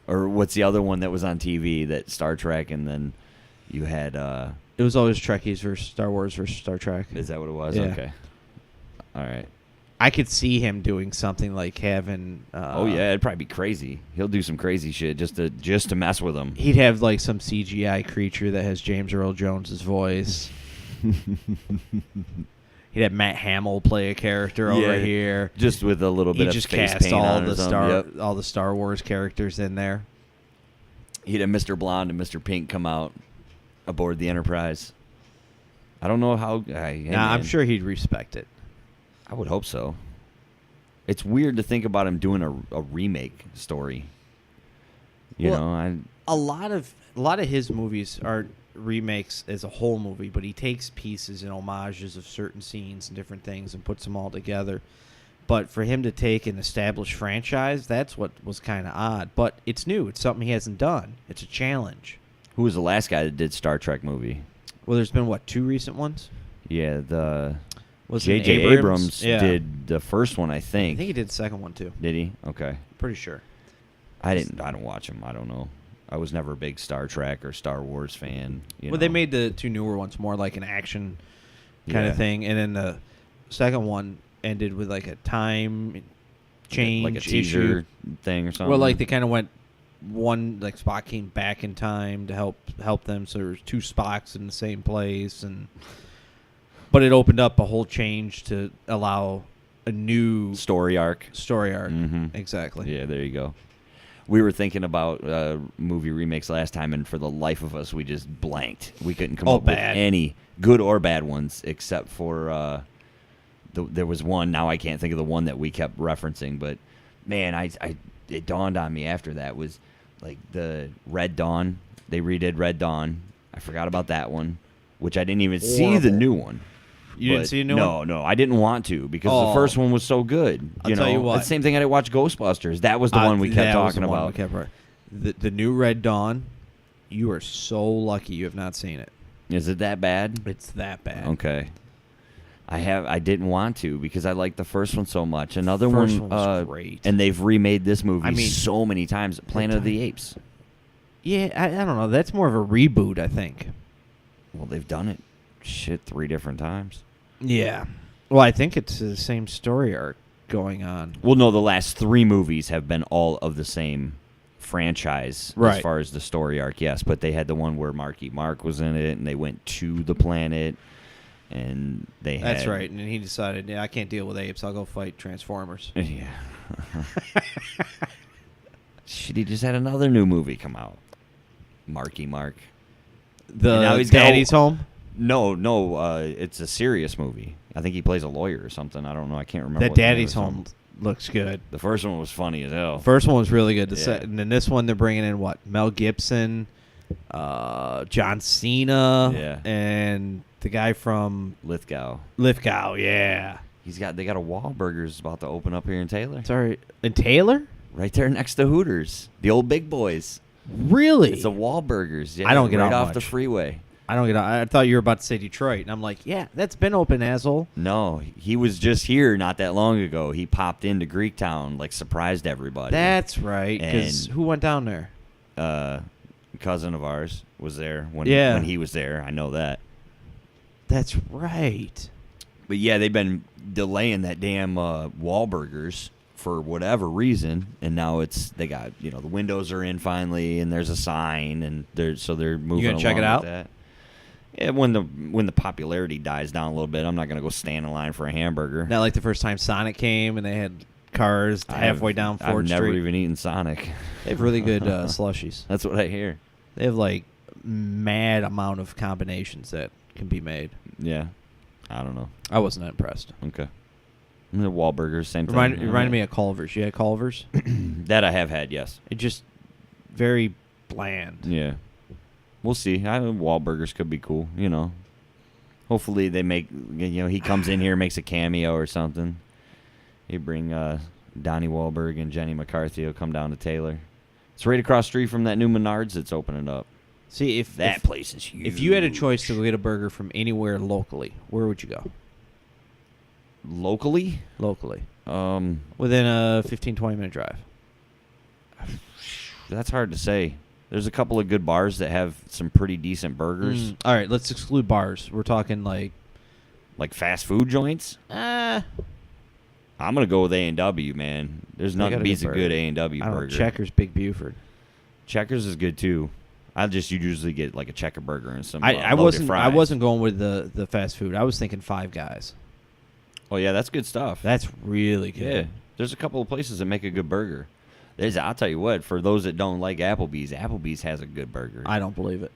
Or what's the other one that was on TV, that Star Trek, and then you had... It was always Trekkies versus Star Wars versus Star Trek. Is that what it was? Yeah. Okay. All right. I could see him doing something like having... oh, yeah. It'd probably be crazy. He'll do some crazy shit just to mess with them. He'd have like some CGI creature that has James Earl Jones' voice. He'd have Matt Hamill play a character over here. Just with a little bit He'd of just face cast paint all on the or something. Yep. all the Star Wars characters in there. He'd have Mr. Blonde and Mr. Pink come out aboard the Enterprise. I don't know how... I'm sure he'd respect it. I would hope so. It's weird to think about him doing a remake story. A lot of his movies are remakes as a whole movie, but he takes pieces and homages of certain scenes and different things and puts them all together. But for him to take an established franchise, that's what was kind of odd. But it's new. It's something he hasn't done. It's a challenge. Who was the last guy that did Star Trek movie? Well, there's been, 2 recent ones? Yeah, Was it J.J. Abrams Yeah. did the first one, I I think. think he did the second one, too. Did he? Okay. Pretty sure. I don't watch him. I don't know. I was never a big Star Trek or Star Wars fan. They made the 2 newer ones more like an action kind of thing. And then the second one ended with like a time change like a teaser issue thing or something. Well, like they kind of went like Spock came back in time to help them, so there's 2 Spocks in the same place, but it opened up a whole change to allow a new story arc. Mm-hmm. Exactly. Yeah, there you go. We were thinking about movie remakes last time, and for the life of us, we just blanked. We couldn't come up with any good or bad ones, except for there was one. Now I can't think of the one that we kept referencing, but man, it dawned on me after that was like the Red Dawn. They redid Red Dawn. I forgot about that one, which I didn't even see the new one. You didn't see a new one? No, I didn't want to because the first one was so good. I'll tell you what. It's the same thing I didn't watch Ghostbusters. That was the one we kept talking about. The new Red Dawn, you are so lucky you have not seen it. Is it that bad? It's that bad. Okay. I didn't want to because I liked the first one so much. Another first one was great. And they've remade this movie so many times. Planet of the Apes. Yeah, I don't know. That's more of a reboot, I think. Well, they've done it 3 different times. Yeah. Well, I think it's the same story arc going on. Well, no, the last 3 movies have been all of the same franchise as far as the story arc, yes. But they had the one where Marky Mark was in it, and they went to the planet, and they had... That's right, and he decided, I can't deal with apes. I'll go fight Transformers. Yeah. Shit, he just had another new movie come out. Marky Mark. The Daddy's Home? No, it's a serious movie. I think he plays a lawyer or something. I don't know. I can't remember. That Daddy's Home looks good. The first one was funny as hell. First one was really good. And then this one, they're bringing in what? Mel Gibson, John Cena, and the guy from Lithgow. Yeah. They got a Wahlburgers about to open up here in Taylor. Sorry, in Taylor? Right there next to Hooters, the old big boys. Really? It's the Wahlburgers. Yeah, I don't get right out off much. the freeway. I don't get out. I thought you were about to say Detroit, and I'm like, yeah, that's been open, asshole. No, he was just here not that long ago. He popped into Greektown, surprised everybody. That's right. Because who went down there? A cousin of ours was there when he was there. I know that. That's right. But yeah, they've been delaying that damn Wahlburgers for whatever reason, and now they got the windows are in finally, and there's a sign, and they're moving. You gonna check it out? With that. Yeah, when the popularity dies down a little bit, I'm not gonna go stand in line for a hamburger. Not like the first time Sonic came and they had cars halfway down Ford Street. I've never even eaten Sonic. They have really good slushies. That's what I hear. They have mad amount of combinations that can be made. Yeah, I don't know. I wasn't that impressed. Okay. The Wahlburgers, same thing. It reminded me of Culver's. You had Culver's? That I have had, yes. It just very bland. Yeah. We'll see. Wahlburgers could be cool, Hopefully they make, he comes in here, makes a cameo or something. They bring Donnie Wahlberg and Jenny McCarthy will come down to Taylor. It's right across the street from that new Menards that's opening up. See, if place is huge. If you had a choice to go get a burger from anywhere locally, where would you go? Locally? Within a 15, 20-minute drive. That's hard to say. There's a couple of good bars that have some pretty decent burgers. All right, let's exclude bars. We're talking like fast food joints? I'm going to go with A&W, man. There's nothing beats a good A&W burger. Checkers, Big Buford. Checkers is good, too. You usually get a checker burger and some I loaded fries. I wasn't going with the fast food. I was thinking Five Guys. Oh, yeah, that's good stuff. That's really good. Yeah. There's a couple of places that make a good burger. I'll tell you what, for those that don't like Applebee's has a good burger. I don't believe it.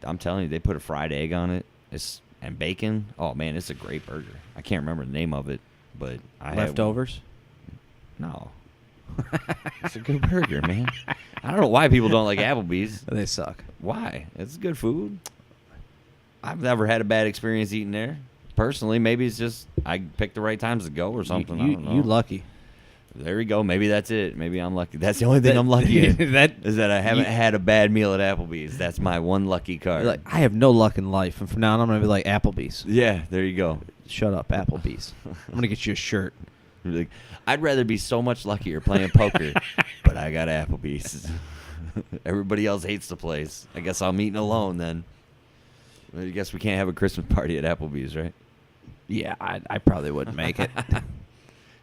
I'm telling you, they put a fried egg on it and bacon. Oh, man, it's a great burger. I can't remember the name of it, but I have Leftovers? No. It's a good burger, man. I don't know why people don't like Applebee's. They suck. Why? It's good food. I've never had a bad experience eating there. Personally, maybe it's just I picked the right times to go or something. I don't know. You lucky. There we go. Maybe that's it. Maybe I'm lucky. That's the only thing I'm lucky in. Is that I haven't had a bad meal at Applebee's. That's my one lucky card. I have no luck in life, and from now on, I'm going to be like Applebee's. Yeah, there you go. Shut up, Applebee's. I'm going to get you a shirt. I'd rather be so much luckier playing poker, but I got Applebee's. Everybody else hates the place. I guess I'm eating alone then. I guess we can't have a Christmas party at Applebee's, right? Yeah, I probably wouldn't make it.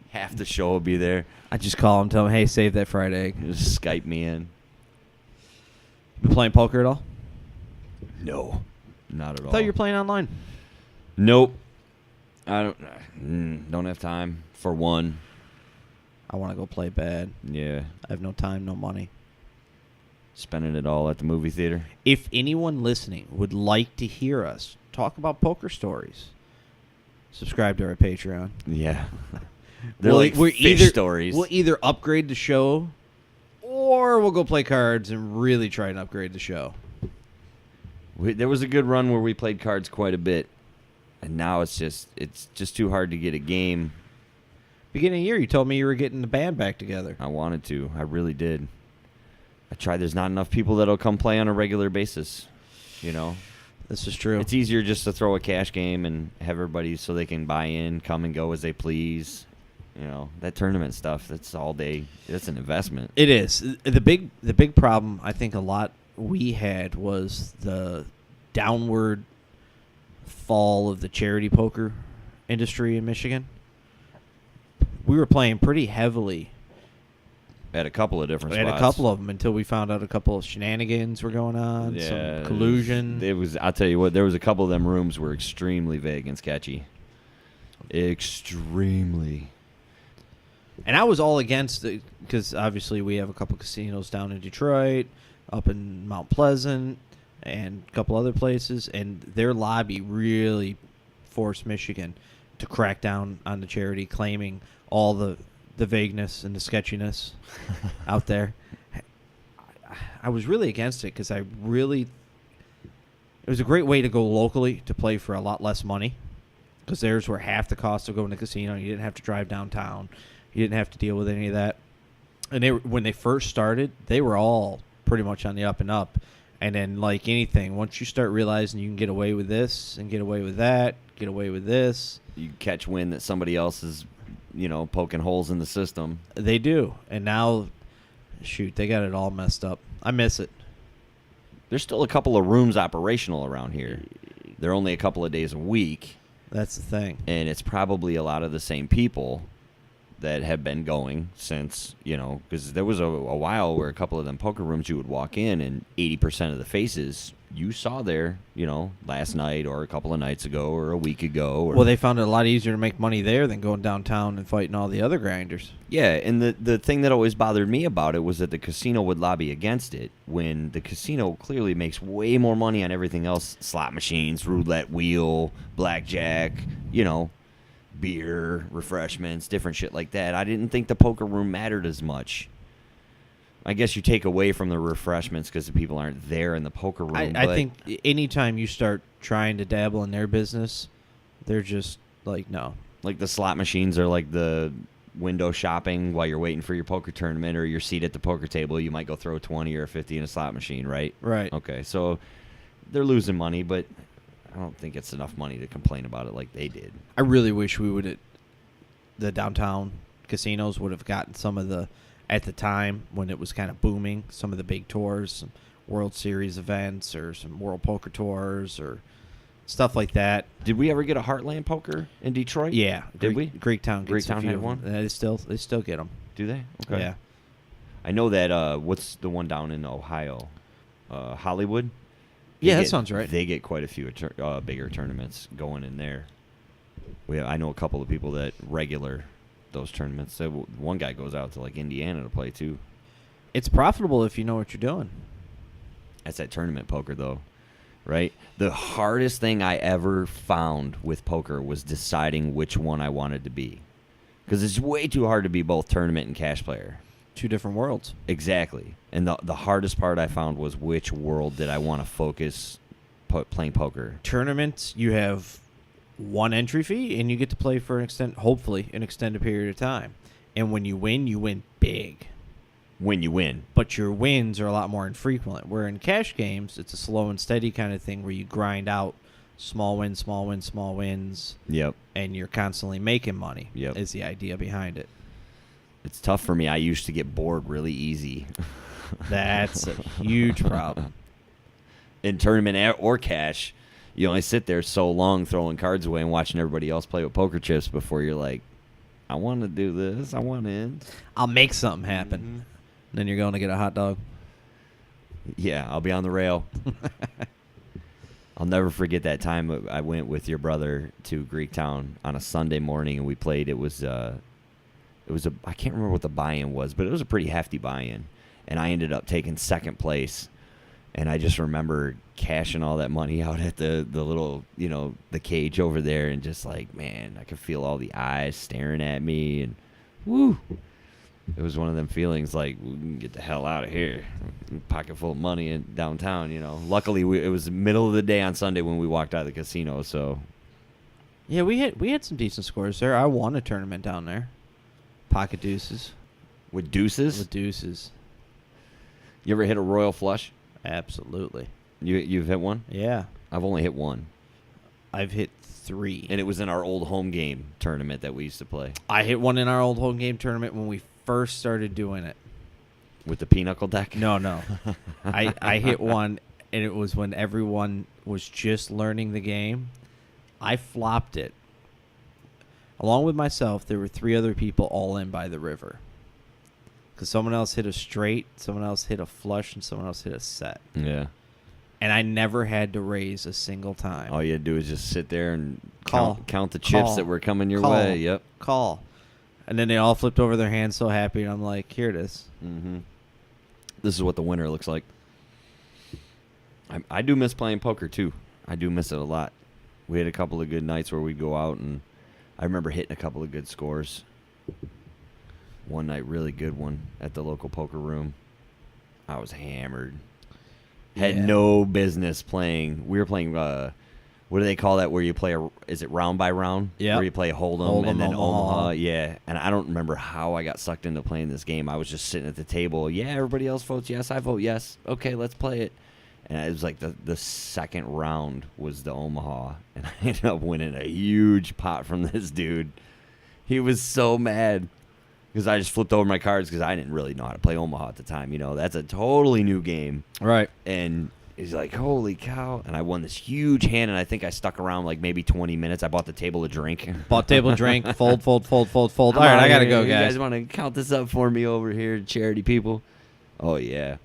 Half the show will be there. I just call them, tell them, hey, save that fried egg. Just Skype me in. You been playing poker at all? No, not at all. I thought you were playing online. Nope. I don't have time for one. I want to go play bad. Yeah. I have no time, no money. Spending it all at the movie theater. If anyone listening would like to hear us talk about poker stories, subscribe to our Patreon. Yeah. They're like fish stories. We'll either upgrade the show, or we'll go play cards and really try and upgrade the show. There was a good run where we played cards quite a bit, and now it's just too hard to get a game. Beginning of the year, you told me you were getting the band back together. I wanted to. I really did. I tried. There's not enough people that'll come play on a regular basis, you know. This is true. It's easier just to throw a cash game and have everybody so they can buy in, come and go as they please. You know, that tournament stuff, that's all day. That's an investment. It is. The big problem I think a lot we had was the downward fall of the charity poker industry in Michigan. We were playing pretty heavily at a couple of different spots. At a couple of them until we found out a couple of shenanigans were going on, some collusion. I'll tell you what, there was a couple of them rooms were extremely vague and sketchy. Extremely. And I was all against it because obviously we have a couple casinos down in Detroit, up in Mount Pleasant, and a couple other places, and their lobby really forced Michigan to crack down on the charity, claiming all the vagueness and the sketchiness out there. I was really against it because it was a great way to go locally to play for a lot less money, because theirs were half the cost of going to the casino. You didn't have to drive downtown. You didn't have to deal with any of that. And when they first started, they were all pretty much on the up and up. And then, like anything, once you start realizing you can get away with this and get away with that, get away with this, you catch wind that somebody else is, poking holes in the system. They do. And now, shoot, they got it all messed up. I miss it. There's still a couple of rooms operational around here. They're only a couple of days a week. That's the thing. And it's probably a lot of the same people that have been going since, because there was a while where a couple of them poker rooms you would walk in and 80% of the faces you saw there, last night or a couple of nights ago or a week ago. Well, they found it a lot easier to make money there than going downtown and fighting all the other grinders. Yeah, and the thing that always bothered me about it was that the casino would lobby against it when the casino clearly makes way more money on everything else, slot machines, roulette wheel, blackjack, beer, refreshments, different shit like that. I didn't think the poker room mattered as much. I guess you take away from the refreshments because the people aren't there in the poker room. I think anytime you start trying to dabble in their business, they're just like, no. Like the slot machines are like the window shopping while you're waiting for your poker tournament or your seat at the poker table. You might go throw a 20 or a 50 in a slot machine, right? Right. Okay, so they're losing money, but I don't think it's enough money to complain about it like they did. I really wish the downtown casinos would have gotten some of the, at the time when it was kind of booming, some of the big tours, some World Series events or some World Poker Tours or stuff like that. Did we ever get a Heartland Poker in Detroit? Yeah. Did we? Greektown had one? They still get them. Do they? Okay. Yeah. I know that, what's the one down in Ohio? Hollywood? That sounds right. They get quite a few bigger tournaments going in there. I know a couple of people that regular those tournaments. One guy goes out to like Indiana to play too. It's profitable if you know what you're doing. That's that tournament poker though, right? The hardest thing I ever found with poker was deciding which one I wanted to be, because it's way too hard to be both tournament and cash player. Two different worlds. Exactly. And the hardest part I found was which world did I want to focus playing poker. Tournaments, you have one entry fee, and you get to play for hopefully an extended period of time. And when you win big. When you win. But your wins are a lot more infrequent. Where in cash games, it's a slow and steady kind of thing where you grind out small wins, small wins, small wins. Yep. And you're constantly making money. Yep. Is the idea behind it. It's tough for me. I used to get bored really easy. That's a huge problem. In tournament or cash, you only sit there so long throwing cards away and watching everybody else play with poker chips before you're like, I want to do this. I want in. I'll make something happen. Mm-hmm. Then you're going to get a hot dog. Yeah, I'll be on the rail. I'll never forget that time I went with your brother to Greektown on a Sunday morning and we played. It was I can't remember what the buy-in was, but it was a pretty hefty buy-in. And I ended up taking second place. And I just remember cashing all that money out at the little, the cage over there, and just like, man, I could feel all the eyes staring at me, and woo. It was one of them feelings like, we can get the hell out of here. Pocket full of money in downtown, Luckily, it was the middle of the day on Sunday when we walked out of the casino, so. Yeah, we had some decent scores there. I won a tournament down there. Pocket deuces. With deuces? With deuces. You ever hit a royal flush? Absolutely. You've hit one? Yeah. I've only hit one. I've hit 3. And it was in our old home game tournament that we used to play. I hit one in our old home game tournament when we first started doing it. With the pinochle deck? No. I hit one, and it was when everyone was just learning the game. I flopped it. Along with myself, there were 3 other people all in by the river. Because someone else hit a straight, someone else hit a flush, and someone else hit a set. Yeah. And I never had to raise a single time. All you had to do is just sit there and Call. count the chips that were coming your Call. way. Yep. Call. And then they all flipped over their hands so happy, and I'm like, here it is. Mm-hmm. This is what the winner looks like. I do miss playing poker, too. I do miss it a lot. We had a couple of good nights where we'd go out, and I remember hitting a couple of good scores. One night, really good one at the local poker room. I was hammered. Had no business playing. We were playing, what do they call that, where you play, is it round by round? Yeah. Where you play Hold'em and then Omaha. Yeah. And I don't remember how I got sucked into playing this game. I was just sitting at the table. Yeah, everybody else votes yes. I vote yes. Okay, let's play it. And it was like the second round was the Omaha. And I ended up winning a huge pot from this dude. He was so mad. Because I just flipped over my cards because I didn't really know how to play Omaha at the time. That's a totally new game. Right. And he's like, holy cow. And I won this huge hand, and I think I stuck around like maybe 20 minutes. I bought the table a drink. Bought table a drink, fold. All right, I got to go, guys. You guys want to count this up for me over here, charity people? Oh, yeah.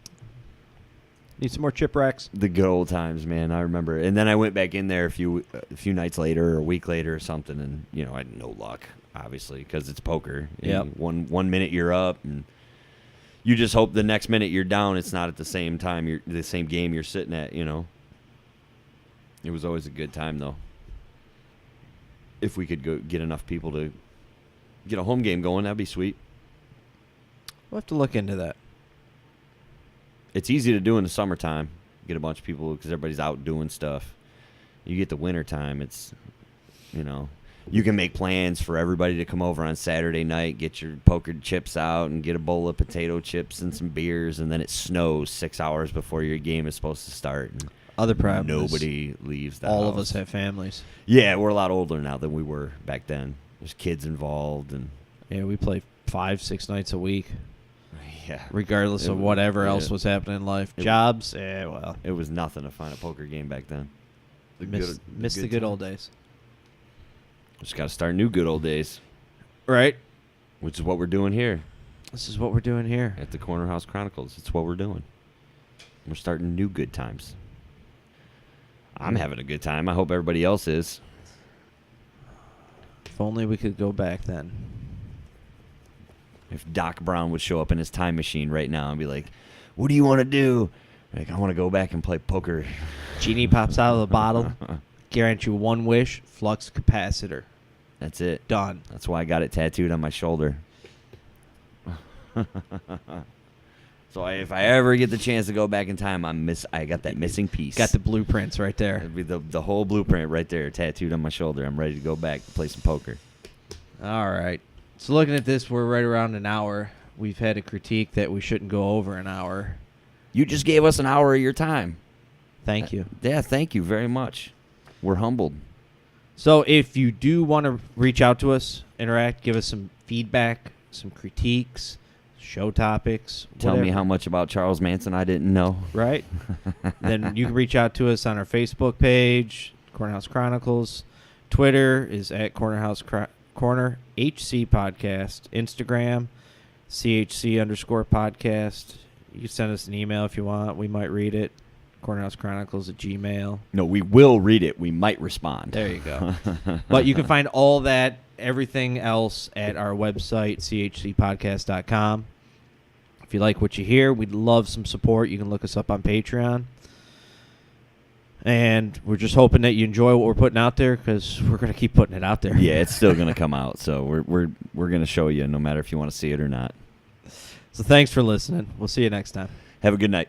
Need some more chip racks? The good old times, man. I remember. And then I went back in there a few nights later or a week later or something, and, I had no luck. Obviously, because it's poker. Yeah. One minute you're up, and you just hope the next minute you're down. It's not at the same time. The same game you're sitting at. It was always a good time though. If we could go get enough people to get a home game going, that'd be sweet. We'll have to look into that. It's easy to do in the summertime. Get a bunch of people because everybody's out doing stuff. You get the winter time. It's you can make plans for everybody to come over on Saturday night, get your poker chips out, and get a bowl of potato chips and some beers, and then it snows 6 hours before your game is supposed to start. And other problem. Nobody leaves the all house. of us have families. Yeah, we're a lot older now than we were back then. There's kids involved, and yeah, we play 5-6 nights a week. Yeah, regardless of whatever else was happening in life. Jobs, well, it was nothing to find a poker game back then. Miss the good old days. Just got to start new good old days. Right. Which is what we're doing here. This is what we're doing here. At the Corner House Chronicles. It's what we're doing. We're starting new good times. I'm having a good time. I hope everybody else is. If only we could go back then. If Doc Brown would show up in his time machine right now and be like, what do you want to do? Like, I want to go back and play poker. Genie pops out of the bottle. Guarantee you one wish, flux capacitor. That's it. Done. That's why I got it tattooed on my shoulder. So if I ever get the chance to go back in time, I got that missing piece. Got the blueprints right there. It'd be the whole blueprint right there, tattooed on my shoulder. I'm ready to go back and play some poker. All right. So looking at this, we're right around an hour. We've had a critique that we shouldn't go over an hour. You just gave us an hour of your time. Thank you. Yeah, thank you very much. We're humbled. So if you do want to reach out to us, interact, give us some feedback, some critiques, show topics. Tell me how much about Charles Manson I didn't know. Right. Then you can reach out to us on our Facebook page, Corner House Chronicles. Twitter is at Corner HC Podcast. Instagram, CHC_podcast. You can send us an email if you want. We might read it. CornerhouseChronicles@gmail. No, we will read it. We might respond. There you go. But you can find all that, everything else, at our website, chcpodcast.com. If you like what you hear, we'd love some support. You can look us up on Patreon. And we're just hoping that you enjoy what we're putting out there, because we're going to keep putting it out there. Yeah, it's still going to come out. So we're going to show you no matter if you want to see it or not. So thanks for listening. We'll see you next time. Have a good night.